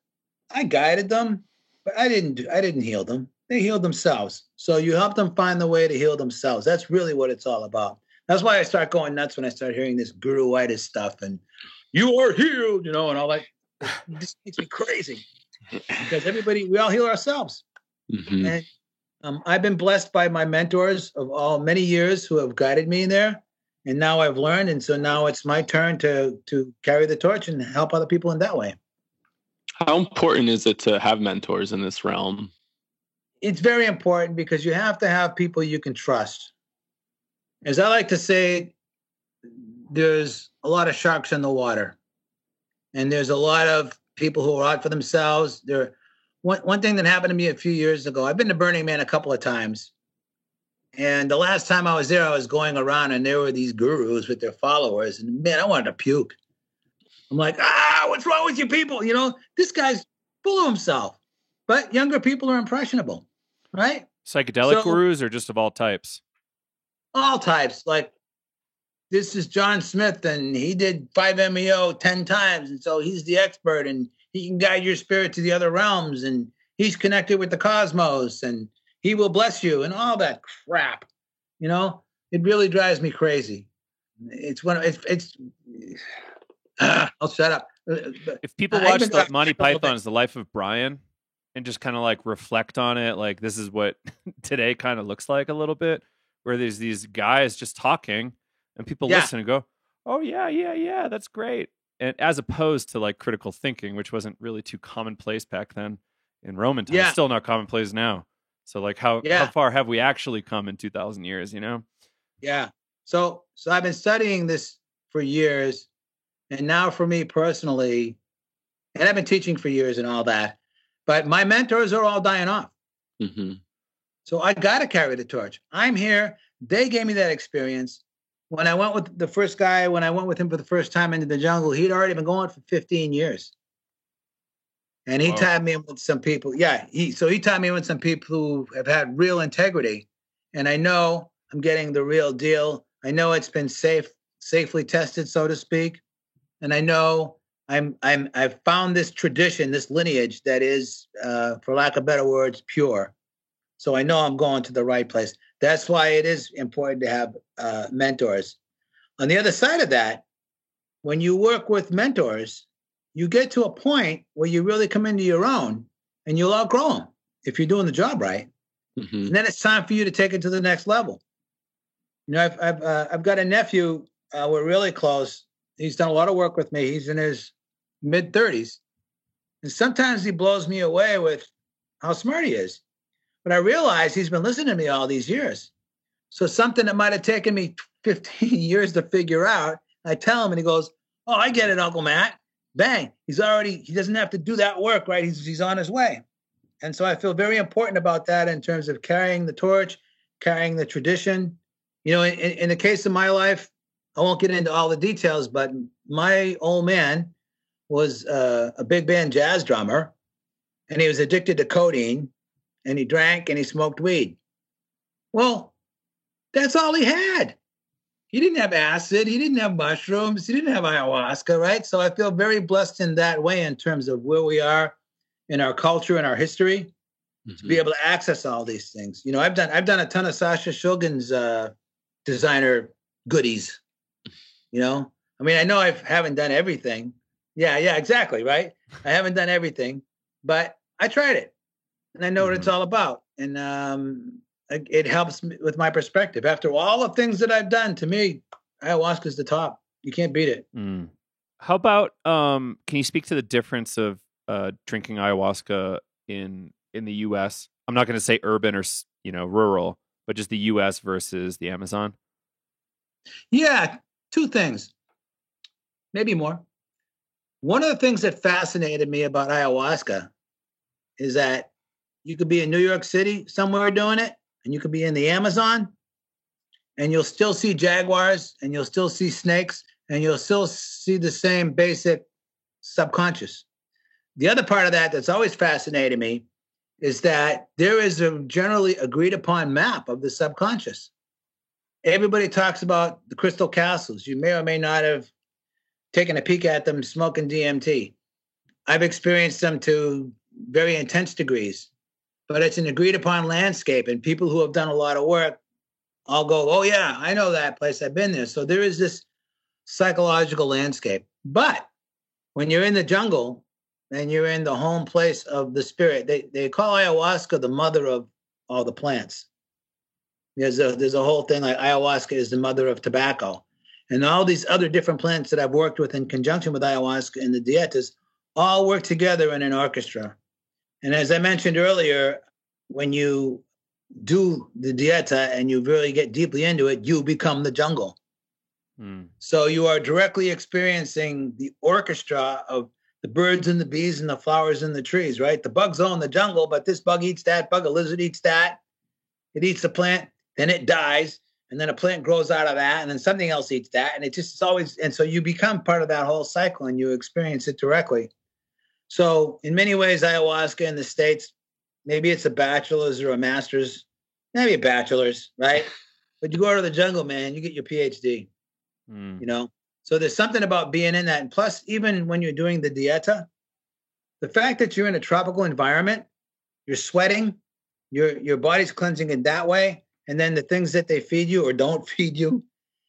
[SPEAKER 2] I guided them, but I didn't heal them. They healed themselves. So you help them find the way to heal themselves. That's really what it's all about. That's why I start going nuts when I start hearing this guru-itis stuff and you are healed, and all that. This makes me crazy because we all heal ourselves.
[SPEAKER 3] Mm-hmm.
[SPEAKER 2] And I've been blessed by my mentors of many years who have guided me in there. And now I've learned. And so now it's my turn to carry the torch and help other people in that way.
[SPEAKER 3] How important is it to have mentors in this realm?
[SPEAKER 2] It's very important because you have to have people you can trust. As I like to say, there's a lot of sharks in the water. And there's a lot of people who are out for themselves. One thing that happened to me a few years ago, I've been to Burning Man a couple of times. And the last time I was there, I was going around and there were these gurus with their followers. And man, I wanted to puke. I'm like, what's wrong with you people? This guy's full of himself. But younger people are impressionable, right?
[SPEAKER 1] Psychedelic gurus or just of all types?
[SPEAKER 2] All types. Like, this is John Smith, and he did 5-MeO 10 times. And so he's the expert, and he can guide your spirit to the other realms, and he's connected with the cosmos, and he will bless you, and all that crap. It really drives me crazy. I'll shut up.
[SPEAKER 1] If people watch the Monty Python's The Life of Brian and just kind of like reflect on it, like this is what today kind of looks like a little bit, where there's these guys just talking and people listen and go, oh yeah, that's great. And as opposed to like critical thinking, which wasn't really too commonplace back then in Roman times, it's still not commonplace now. So like how far have we actually come in 2,000 years, Yeah.
[SPEAKER 2] So I've been studying this for years. And now for me personally, and I've been teaching for years and all that, but my mentors are all dying off.
[SPEAKER 3] Mm-hmm.
[SPEAKER 2] So I got to carry the torch. I'm here. They gave me that experience. When I went with the first guy, when I went with him for the first time into the jungle, he'd already been going for 15 years. And he tied me in with some people. Yeah, he tied me in with some people who have had real integrity. And I know I'm getting the real deal. I know it's been safely tested, so to speak. And I know I've found this tradition, this lineage that is, for lack of better words, pure. So I know I'm going to the right place. That's why it is important to have mentors. On the other side of that, when you work with mentors, you get to a point where you really come into your own and you'll outgrow them if you're doing the job right.
[SPEAKER 3] Mm-hmm.
[SPEAKER 2] And then it's time for you to take it to the next level. I've got a nephew. We're really close. He's done a lot of work with me. He's in his mid-30s. And sometimes he blows me away with how smart he is. But I realize he's been listening to me all these years. So something that might have taken me 15 years to figure out, I tell him and he goes, oh, I get it, Uncle Matt. Bang. He doesn't have to do that work, right? He's on his way. And so I feel very important about that in terms of carrying the torch, carrying the tradition. In the case of my life, I won't get into all the details, but my old man was a big band jazz drummer, and he was addicted to codeine, and he drank and he smoked weed. Well, that's all he had. He didn't have acid. He didn't have mushrooms. He didn't have ayahuasca, right? So I feel very blessed in that way in terms of where we are in our culture and our history to be able to access all these things. You know, I've done a ton of Sasha Shulgin's designer goodies. You know, I mean, I know I haven't done everything. Yeah, exactly, right? I haven't done everything, but I tried it, and I know what it's all about, and it helps me with my perspective. After all the things that I've done, to me, ayahuasca is the top. You can't beat it.
[SPEAKER 1] How about can you speak to the difference of drinking ayahuasca in the U.S.? I'm not going to say urban or rural, but just the U.S. versus the Amazon.
[SPEAKER 2] Yeah, two things, maybe more. One of the things that fascinated me about ayahuasca is that you could be in New York City somewhere doing it, and you could be in the Amazon, and you'll still see jaguars, and you'll still see snakes, and you'll still see the same basic subconscious. The other part of that that's always fascinated me is that there is a generally agreed upon map of the subconscious. Everybody talks about the crystal castles. You may or may not have taken a peek at them smoking DMT. I've experienced them to very intense degrees, but it's an agreed upon landscape, and people who have done a lot of work all go, oh yeah, I know that place. I've been there. So there is this psychological landscape. But when you're in the jungle and you're in the home place of the spirit, they call ayahuasca the mother of all the plants. There's a whole thing like ayahuasca is the mother of tobacco. And all these other different plants that I've worked with in conjunction with ayahuasca and the dietas all work together in an orchestra. And as I mentioned earlier, when you do the dieta and you really get deeply into it, you become the jungle. So you are directly experiencing the orchestra of the birds and the bees and the flowers and the trees, right? The bugs own the jungle, but this bug eats that bug, a lizard eats that. It eats the plant, then it dies, and then a plant grows out of that, and then something else eats that, and it's always, and so you become part of that whole cycle and you experience it directly. So in many ways, ayahuasca in the States, maybe it's a bachelor's or a master's, maybe a bachelor's, right? But you go to the jungle, man, you get your PhD, you know? So there's something about being in that. And plus, even when you're doing the dieta, the fact that you're in a tropical environment, you're sweating, your body's cleansing in that way. And then the things that they feed you or don't feed you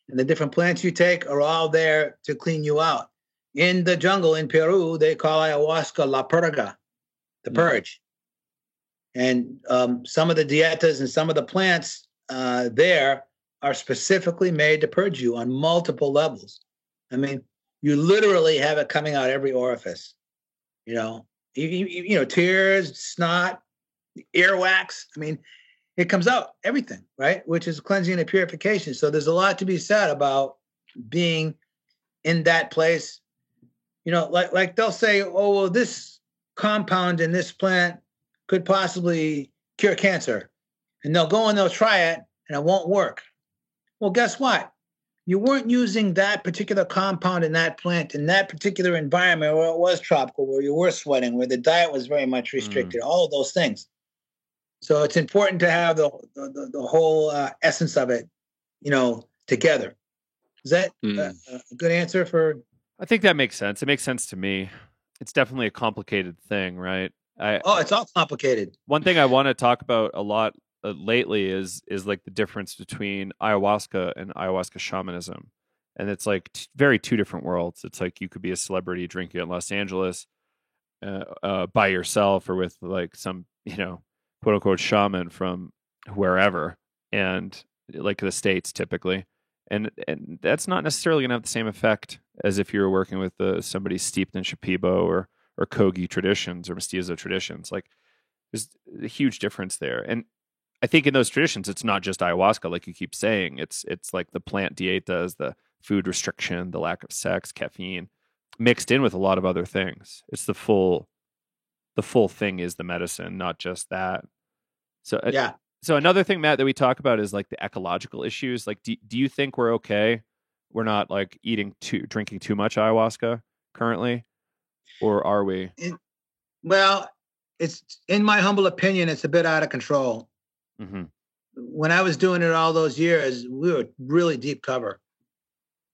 [SPEAKER 2] and the different plants you take are all there to clean you out. In the jungle in Peru, they call ayahuasca la purga, the purge. And some of the dietas and some of the plants there are specifically made to purge you on multiple levels. I mean, you literally have it coming out every orifice, you know, tears, snot, earwax. I mean, it comes out everything, right? Which is cleansing and purification. So there's a lot to be said about being in that place. You know, like they'll say, oh, well, this compound in this plant could possibly cure cancer. And they'll go and they'll try it and it won't work. Well, guess what? You weren't using that particular compound in that plant in that particular environment where it was tropical, where you were sweating, where the diet was very much restricted, all of those things. So it's important to have the whole essence of it, you know, together. Is that a good answer for?
[SPEAKER 1] I think that makes sense. It makes sense to me. It's definitely a complicated thing, right?
[SPEAKER 2] It's all complicated.
[SPEAKER 1] One thing I want to talk about a lot lately is like the difference between ayahuasca and ayahuasca shamanism. And it's like very two different worlds. It's like you could be a celebrity drinking in Los Angeles by yourself or with like some, you know, quote unquote shaman from wherever, and like the States typically. And that's not necessarily going to have the same effect as if you were working with somebody steeped in Shipibo or Kogi traditions or Mestizo traditions. Like there's a huge difference there. And I think in those traditions, it's not just ayahuasca, like you keep saying. It's like the plant dietas, the food restriction, the lack of sex, caffeine, mixed in with a lot of other things. It's the full thing is the medicine, not just that. So
[SPEAKER 2] yeah.
[SPEAKER 1] So another thing, Matt, that we talk about is like the ecological issues. Like, do you think we're okay? We're not like drinking too much ayahuasca currently, or are we?
[SPEAKER 2] Well, it's in my humble opinion, it's a bit out of control. Mm-hmm. When I was doing it all those years, we were really deep cover.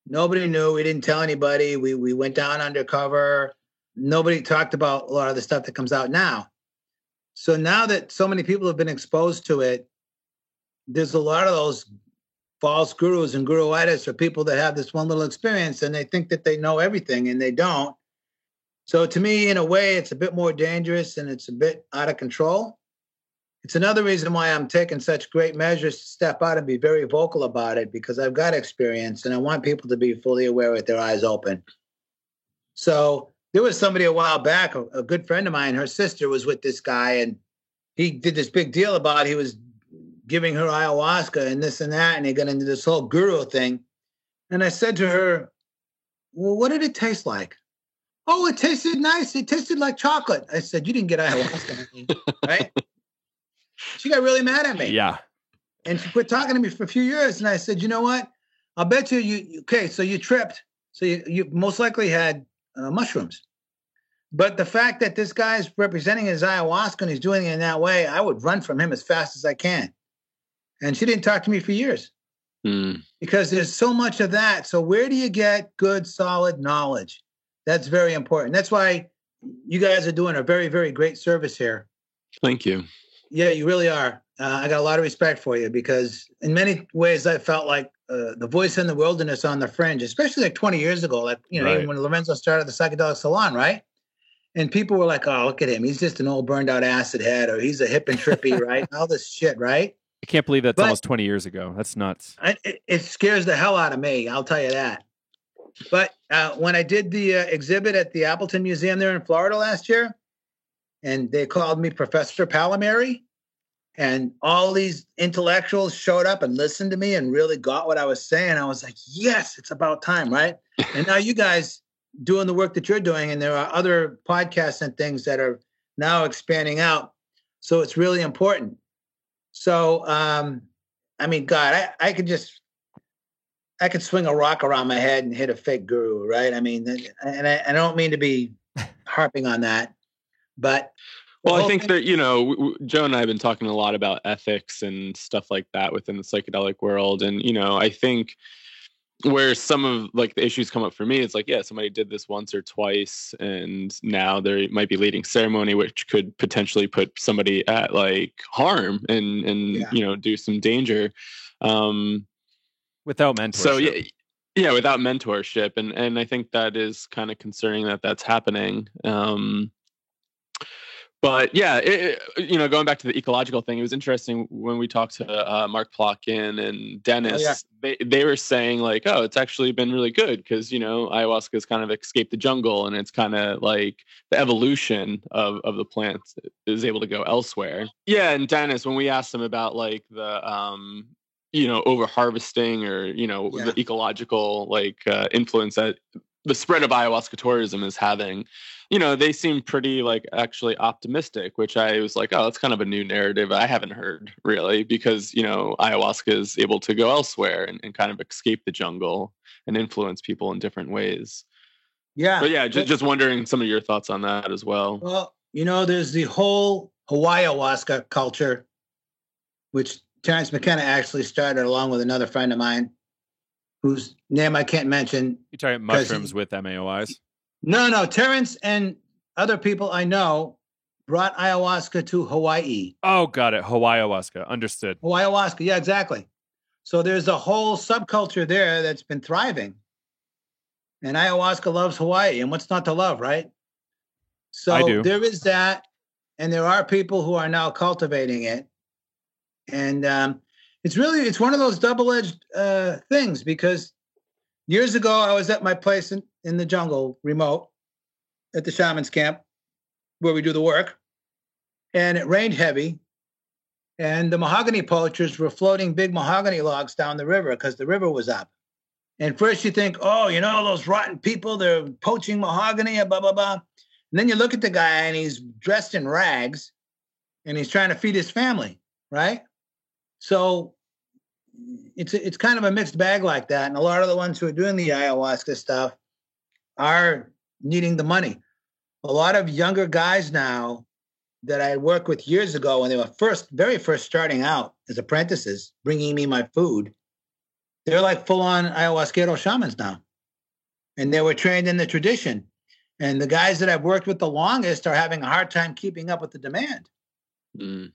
[SPEAKER 2] Nobody knew. We didn't tell anybody. We went down undercover. Nobody talked about a lot of the stuff that comes out now. So now that so many people have been exposed to it, there's a lot of those false gurus and guruitis, or people that have this one little experience and they think that they know everything and they don't. So to me, in a way, it's a bit more dangerous and it's a bit out of control. It's another reason why I'm taking such great measures to step out and be very vocal about it, because I've got experience and I want people to be fully aware with their eyes open. So there was somebody a while back, a good friend of mine, her sister was with this guy, and he did this big deal about he was giving her ayahuasca and this and that, and he got into this whole guru thing. And I said to her, well, what did it taste like? Oh, it tasted nice. It tasted like chocolate. I said, you didn't get ayahuasca, right? She got really mad at me.
[SPEAKER 1] Yeah.
[SPEAKER 2] And she quit talking to me for a few years. And I said, you know what? I'll bet okay, so you tripped. So you most likely had mushrooms. But the fact that this guy's representing his ayahuasca and he's doing it in that way, I would run from him as fast as I can. And she didn't talk to me for years because there's so much of that. So where do you get good, solid knowledge? That's very important. That's why you guys are doing a very, very great service here.
[SPEAKER 3] Thank you.
[SPEAKER 2] Yeah, you really are. I got a lot of respect for you, because in many ways I felt like the voice in the wilderness on the fringe, especially like 20 years ago, like,
[SPEAKER 1] Right.
[SPEAKER 2] Even when Lorenzo started the Psychedelic Salon, right? And people were like, oh, look at him. He's just an old burned out acid head, or he's a hip and trippy, right? All this shit, right?
[SPEAKER 1] I can't believe that's almost 20 years ago. That's nuts.
[SPEAKER 2] It scares the hell out of me. I'll tell you that. But when I did the exhibit at the Appleton Museum there in Florida last year, and they called me Professor Palomari, and all these intellectuals showed up and listened to me and really got what I was saying, I was like, yes, it's about time, right? And now you guys doing the work that you're doing, and there are other podcasts and things that are now expanding out. So it's really important. So, I mean, God, I could swing a rock around my head and hit a fake guru, right? I mean, and I don't mean to be harping on that, but.
[SPEAKER 3] Well, I think that, Joe and I have been talking a lot about ethics and stuff like that within the psychedelic world. And, I think where some of like the issues come up for me, it's like, yeah, somebody did this once or twice, and now there might be leading ceremony, which could potentially put somebody at like harm and do some danger.
[SPEAKER 1] Without mentorship.
[SPEAKER 3] So yeah, without mentorship. And I think that is kind of concerning that that's happening. But yeah, going back to the ecological thing, it was interesting when we talked to Mark Plotkin and Dennis. Oh, yeah. They were saying like, oh, it's actually been really good because ayahuasca has kind of escaped the jungle, and it's kind of like the evolution of the plant is able to go elsewhere. Yeah, and Dennis, when we asked him about like the over harvesting or the ecological like influence that the spread of ayahuasca tourism is having. They seem pretty like actually optimistic, which I was like, oh, that's kind of a new narrative I haven't heard really, because, ayahuasca is able to go elsewhere and kind of escape the jungle and influence people in different ways.
[SPEAKER 2] Yeah.
[SPEAKER 3] But yeah, just wondering some of your thoughts on that as well.
[SPEAKER 2] Well, there's the whole Hawaii-ayahuasca culture, which Terence McKenna actually started along with another friend of mine whose name I can't mention.
[SPEAKER 1] You're talking mushrooms with MAOIs?
[SPEAKER 2] No. Terence and other people I know brought ayahuasca to Hawaii.
[SPEAKER 1] Oh, got it. Hawaii-ayahuasca. Understood.
[SPEAKER 2] Hawaii-ayahuasca. Yeah, exactly. So there's a whole subculture there that's been thriving. And ayahuasca loves Hawaii. And what's not to love, right? So
[SPEAKER 1] I do.
[SPEAKER 2] There is that. And there are people who are now cultivating it. And it's one of those double-edged things, because years ago, I was at my place in the jungle, remote, at the shaman's camp, where we do the work. And it rained heavy. And the mahogany poachers were floating big mahogany logs down the river because the river was up. And first you think, oh, those rotten people, they're poaching mahogany, blah, blah, blah. And then you look at the guy and he's dressed in rags and he's trying to feed his family, right? So it's kind of a mixed bag like that. And a lot of the ones who are doing the ayahuasca stuff are needing the money. A lot of younger guys now that I worked with years ago when they were very first starting out as apprentices, bringing me my food, They're like full-on ayahuasquero shamans now. And they were trained in the tradition. And the guys that I've worked with the longest are having a hard time keeping up with the demand.
[SPEAKER 3] Mm.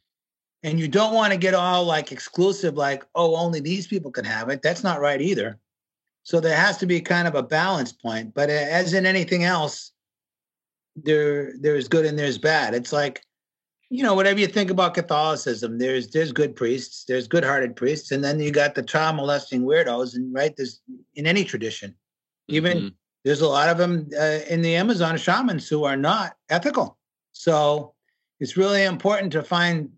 [SPEAKER 2] And you don't want to get all like exclusive, like, oh, only these people can have it. That's not right either. So there has to be kind of a balance point. But as in anything else, there's good and there's bad. It's like, you know, whatever you think about Catholicism, there's good priests, there's good-hearted priests, and then you got the child molesting weirdos, and right, there's in any tradition. Even there's a lot of them in the Amazon shamans who are not ethical. So it's really important to find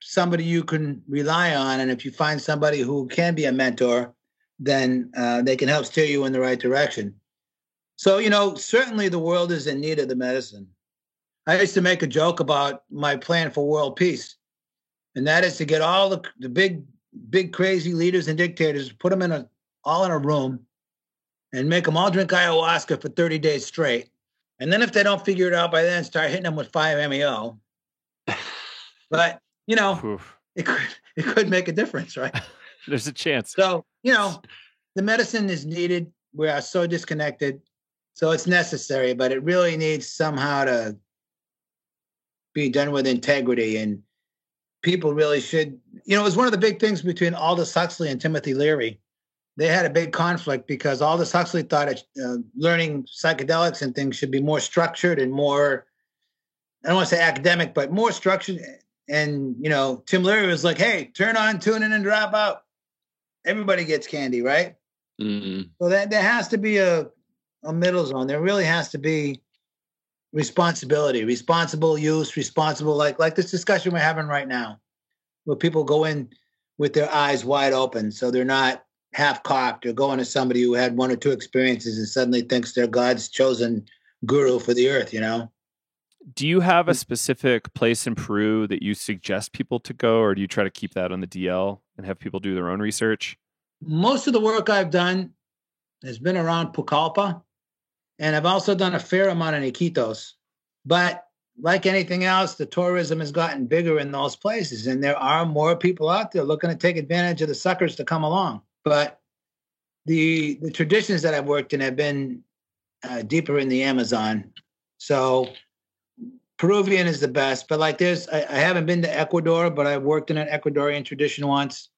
[SPEAKER 2] somebody you can rely on, and if you find somebody who can be a mentor, then they can help steer you in the right direction. So, you know, certainly the world is in need of the medicine. I used to make a joke about my plan for world peace, and that is to get all the big crazy leaders and dictators, put them all in a room, and make them all drink ayahuasca for 30 days straight. And then if they don't figure it out by then, start hitting them with 5-MeO. But, you know, it could make a difference, right?
[SPEAKER 1] There's a chance.
[SPEAKER 2] So, you know, the medicine is needed. We are so disconnected. So it's necessary, but it really needs somehow to be done with integrity. And people really should, you know, it was one of the big things between Aldous Huxley and Timothy Leary. They had a big conflict because Aldous Huxley thought learning psychedelics and things should be more structured and more, I don't want to say academic, but more structured. And, you know, Tim Leary was like, hey, turn on, tune in, and drop out. Everybody gets candy, right?
[SPEAKER 3] Mm-hmm.
[SPEAKER 2] So that there has to be a middle zone. There really has to be responsibility, responsible use, responsible, like this discussion we're having right now, where people go in with their eyes wide open. So they're not half-cocked or going to somebody who had one or two experiences and suddenly thinks they're God's chosen guru for the earth, you know?
[SPEAKER 1] Do you have a specific place in Peru that you suggest people to go, or do you try to keep that on the DL and have people do their own research?
[SPEAKER 2] Most of the work I've done has been around Pucallpa, and I've also done a fair amount in Iquitos. But like anything else, the tourism has gotten bigger in those places, and there are more people out there looking to take advantage of the suckers to come along. But the traditions that I've worked in have been deeper in the Amazon. So Peruvian is the best. But like I haven't been to Ecuador, but I've worked in an Ecuadorian tradition once.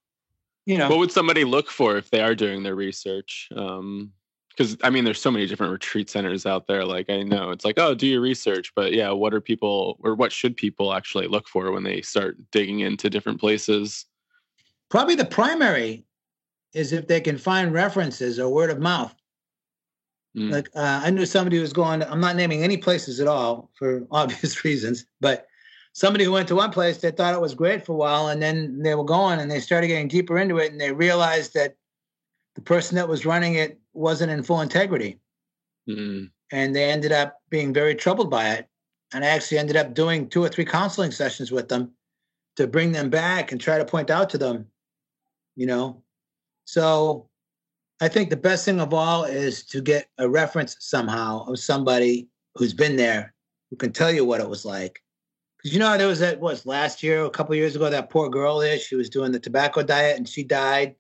[SPEAKER 2] You know,
[SPEAKER 3] what would somebody look for if they are doing their research? Because I mean, there's so many different retreat centers out there. Like, I know it's like, oh, do your research, but yeah, what should people actually look for when they start digging into different places?
[SPEAKER 2] Probably the primary is if they can find references or word of mouth. Like I knew somebody who was going, I'm not naming any places at all for obvious reasons, but somebody who went to one place, they thought it was great for a while, and then they were going and they started getting deeper into it, and they realized that the person that was running it wasn't in full integrity. And they ended up being very troubled by it. And I actually ended up doing 2 or 3 counseling sessions with them to bring them back and try to point out to them, you know. So I think the best thing of all is to get a reference somehow of somebody who's been there, who can tell you what it was like. Because, you know, there was last year, a couple of years ago, that poor girl there, she was doing the tobacco diet and she died.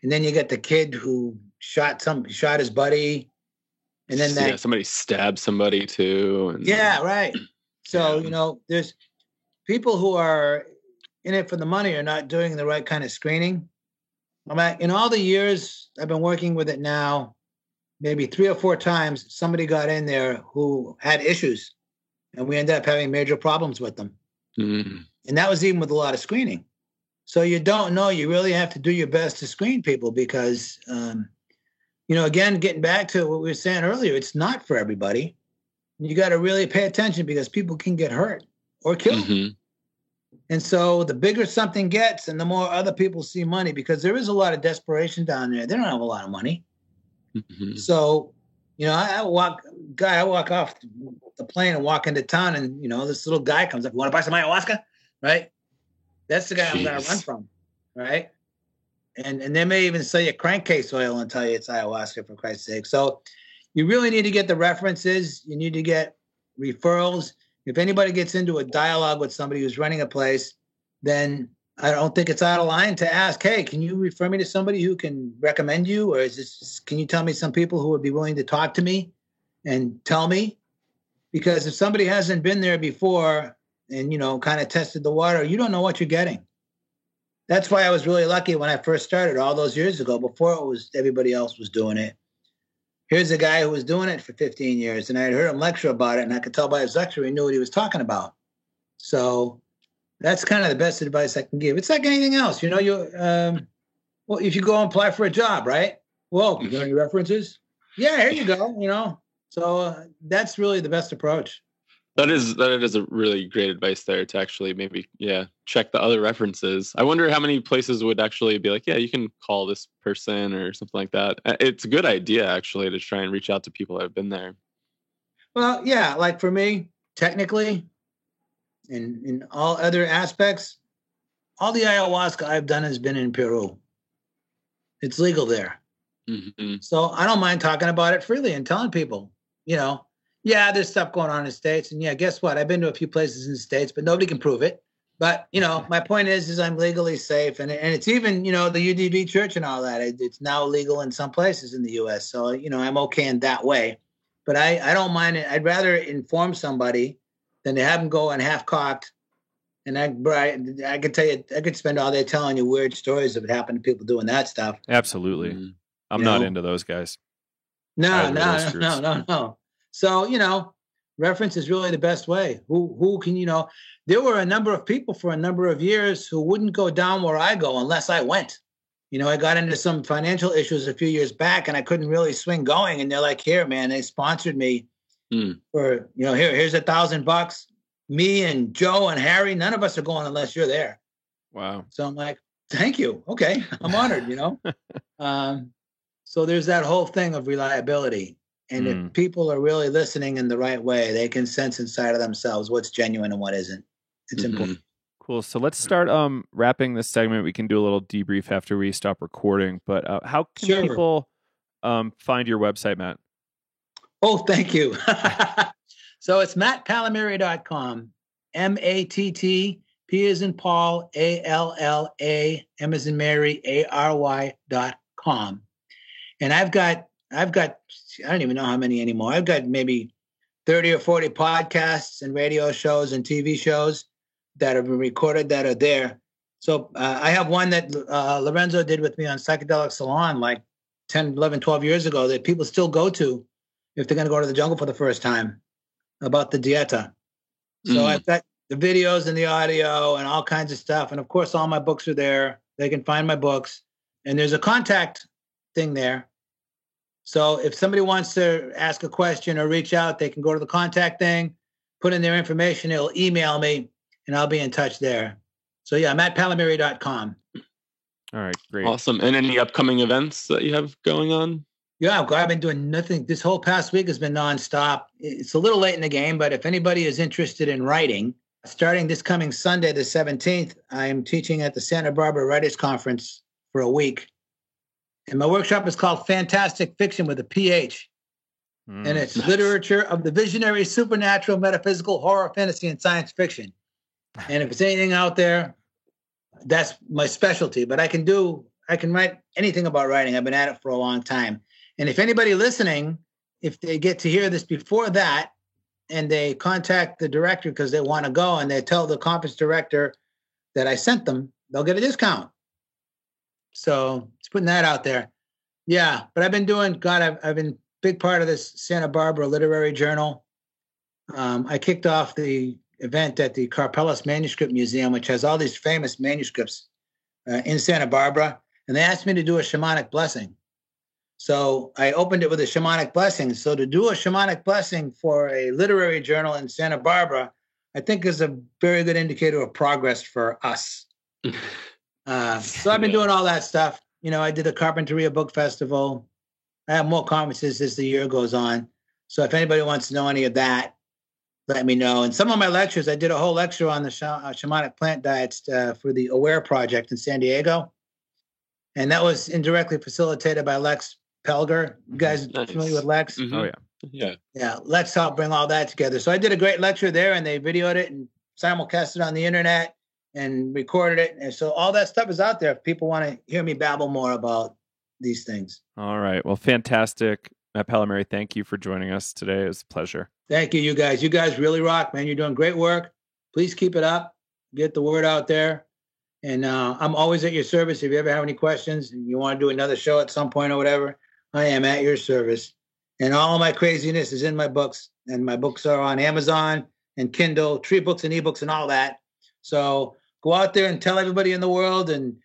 [SPEAKER 2] And then you get the kid who shot his buddy. And then
[SPEAKER 3] somebody stabbed somebody too. And,
[SPEAKER 2] yeah, right. So, you know, there's people who are in it for the money are not doing the right kind of screening. I mean, in all the years I've been working with it now, maybe 3 or 4 times, somebody got in there who had issues, and we ended up having major problems with them. And that was even with a lot of screening. So you don't know. You really have to do your best to screen people because, you know, again, getting back to what we were saying earlier, it's not for everybody. You got to really pay attention because people can get hurt or killed. And so the bigger something gets and the more other people see money, because there is a lot of desperation down there. They don't have a lot of money. So, you know, I walk off the plane and walk into town and, you know, this little guy comes up, you want to buy some ayahuasca? Right? That's the guy I'm going to run from. Right? And they may even sell you crankcase oil and tell you it's ayahuasca, for Christ's sake. So you really need to get the references. You need to get referrals. If anybody gets into a dialogue with somebody who's running a place, then I don't think it's out of line to ask, hey, can you refer me to somebody who can recommend you? Or can you tell me some people who would be willing to talk to me and tell me? Because if somebody hasn't been there before and, kind of tested the water, you don't know what you're getting. That's why I was really lucky when I first started all those years ago, before everybody else was doing it. Here's a guy who was doing it for 15 years, and I had heard him lecture about it, and I could tell by his lecture he knew what he was talking about. So that's kind of the best advice I can give. It's like anything else, well, if you go and apply for a job, right? Well, you got any references? Yeah, here you go, So that's really the best approach.
[SPEAKER 3] That is a really great advice there, to actually maybe, check the other references. I wonder how many places would actually be like, yeah, you can call this person or something like that. It's a good idea, actually, to try and reach out to people that have been there.
[SPEAKER 2] Well, yeah, like for me, technically, in all other aspects, all the ayahuasca I've done has been in Peru. It's legal there.
[SPEAKER 3] Mm-hmm.
[SPEAKER 2] So I don't mind talking about it freely and telling people, yeah, there's stuff going on in the States. And yeah, guess what? I've been to a few places in the States, but nobody can prove it. But, my point is I'm legally safe. And it's even, the UDV church and all that. It's now legal in some places in the U.S. So, I'm okay in that way. But I don't mind it. I'd rather inform somebody than to have them go and half-cocked. And I could tell you, I could spend all day telling you weird stories of it happened to people doing that stuff.
[SPEAKER 1] Absolutely. Mm-hmm. I'm not into those guys.
[SPEAKER 2] No. So, reference is really the best way. Who can, there were a number of people for a number of years who wouldn't go down where I go unless I went. I got into some financial issues a few years back and I couldn't really swing going. And they're like, here, man, they sponsored me for, here's $1,000. Me and Joe and Harry, none of us are going unless you're there.
[SPEAKER 1] Wow.
[SPEAKER 2] So I'm like, thank you. Okay. I'm honored, So there's that whole thing of reliability. And if people are really listening in the right way, they can sense inside of themselves what's genuine and what isn't. It's important.
[SPEAKER 1] Cool. So let's start wrapping this segment. We can do a little debrief after we stop recording. But how can people find your website, Matt?
[SPEAKER 2] Oh, thank you. So it's mattpallamary.com. MATT, P as in Paul, ALLA, M as in Mary, ARY.com. And I've got, I don't even know how many anymore. I've got maybe 30 or 40 podcasts and radio shows and TV shows that have been recorded that are there. So I have one that Lorenzo did with me on Psychedelic Salon like 10, 11, 12 years ago that people still go to if they're going to go to the jungle for the first time about the dieta. So I've got the videos and the audio and all kinds of stuff. And of course, all my books are there. They can find my books. And there's a contact thing there. So if somebody wants to ask a question or reach out, they can go to the contact thing, put in their information, it'll email me, and I'll be in touch there. So yeah, mattpallamary.com.
[SPEAKER 1] All right, great.
[SPEAKER 3] Awesome. And any upcoming events that you have going on?
[SPEAKER 2] Yeah, I've been doing nothing. This whole past week has been nonstop. It's a little late in the game, but if anybody is interested in writing, starting this coming Sunday, the 17th, I'm teaching at the Santa Barbara Writers Conference for a week. And my workshop is called Fantastic Fiction with a PH. And it's literature of the visionary, supernatural, metaphysical, horror, fantasy, and science fiction. And if it's anything out there, that's my specialty. But I can write anything about writing. I've been at it for a long time. And if anybody listening, if they get to hear this before that and they contact the director because they want to go and they tell the conference director that I sent them, they'll get a discount. So it's putting that out there. Yeah, but I've been I've been a big part of this Santa Barbara Literary Journal. I kicked off the event at the Karpeles Manuscript Museum, which has all these famous manuscripts in Santa Barbara. And they asked me to do a shamanic blessing. So I opened it with a shamanic blessing. So to do a shamanic blessing for a literary journal in Santa Barbara, I think is a very good indicator of progress for us. So I've been doing all that stuff. I did the Carpinteria Book Festival. I have more conferences as the year goes on. So if anybody wants to know any of that, let me know. And some of my lectures, I did a whole lecture on the shamanic plant diets for the Aware Project in San Diego. And that was indirectly facilitated by Lex Pelger. You guys are familiar with Lex?
[SPEAKER 3] Mm-hmm.
[SPEAKER 1] Oh, yeah.
[SPEAKER 2] Yeah, Lex helped bring all that together. So I did a great lecture there, and they videoed it and simulcast it on the internet. and recorded it. And so all that stuff is out there if people want to hear me babble more about these things.
[SPEAKER 1] All right. Well, fantastic. Matt Pallamary, thank you for joining us today. It was a pleasure.
[SPEAKER 2] Thank you, you guys. You guys really rock, man. You're doing great work. Please keep it up. Get the word out there. And I'm always at your service. If you ever have any questions and you want to do another show at some point or whatever, I am at your service. And all of my craziness is in my books. And my books are on Amazon and Kindle, Tree Books and eBooks and all that. So go out there and tell everybody in the world and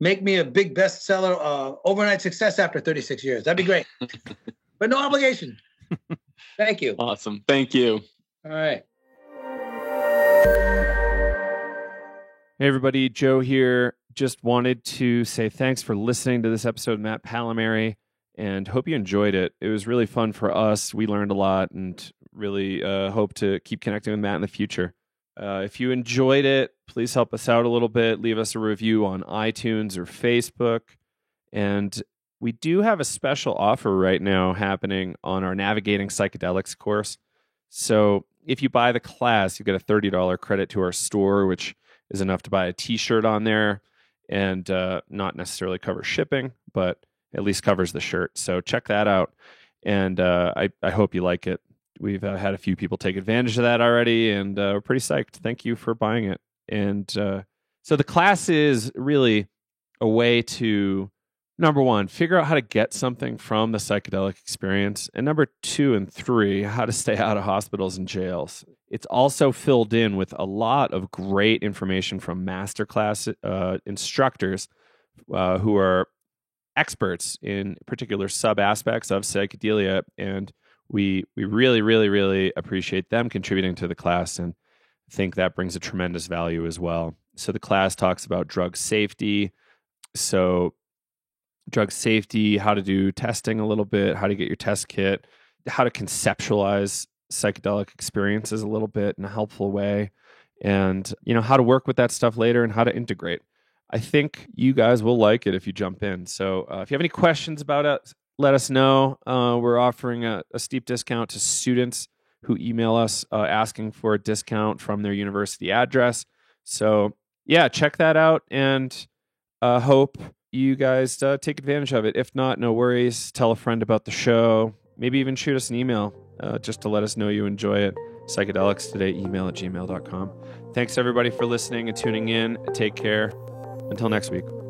[SPEAKER 2] make me a big bestseller, overnight success after 36 years. That'd be great. But no obligation. Thank you.
[SPEAKER 3] Awesome. Thank you.
[SPEAKER 2] All right.
[SPEAKER 1] Hey, everybody. Joe here. Just wanted to say thanks for listening to this episode of Matt Pallamary and hope you enjoyed it. It was really fun for us. We learned a lot and really hope to keep connecting with Matt in the future. If you enjoyed it, please help us out a little bit. Leave us a review on iTunes or Facebook. And we do have a special offer right now happening on our Navigating Psychedelics course. So if you buy the class, you get a $30 credit to our store, which is enough to buy a t-shirt on there and not necessarily cover shipping, but at least covers the shirt. So check that out. And I hope you like it. We've had a few people take advantage of that already, and we're pretty psyched. Thank you for buying it. And so the class is really a way to, number one, figure out how to get something from the psychedelic experience. And number 2 and 3, how to stay out of hospitals and jails. It's also filled in with a lot of great information from masterclass instructors who are experts in particular sub-aspects of psychedelia. And we really, really, really appreciate them contributing to the class and think that brings a tremendous value as well. So the class talks about drug safety. So drug safety, how to do testing a little bit, how to get your test kit, how to conceptualize psychedelic experiences a little bit in a helpful way, and how to work with that stuff later and how to integrate. I think you guys will like it if you jump in. So if you have any questions about it, let us know. We're offering a steep discount to students who email us asking for a discount from their university address. So yeah, check that out, and hope you guys take advantage of it. If not, no worries. Tell a friend about the show. Maybe even shoot us an email just to let us know you enjoy it. psychedelicstoday@gmail.com. Thanks everybody for listening and tuning in. Take care. Until next week.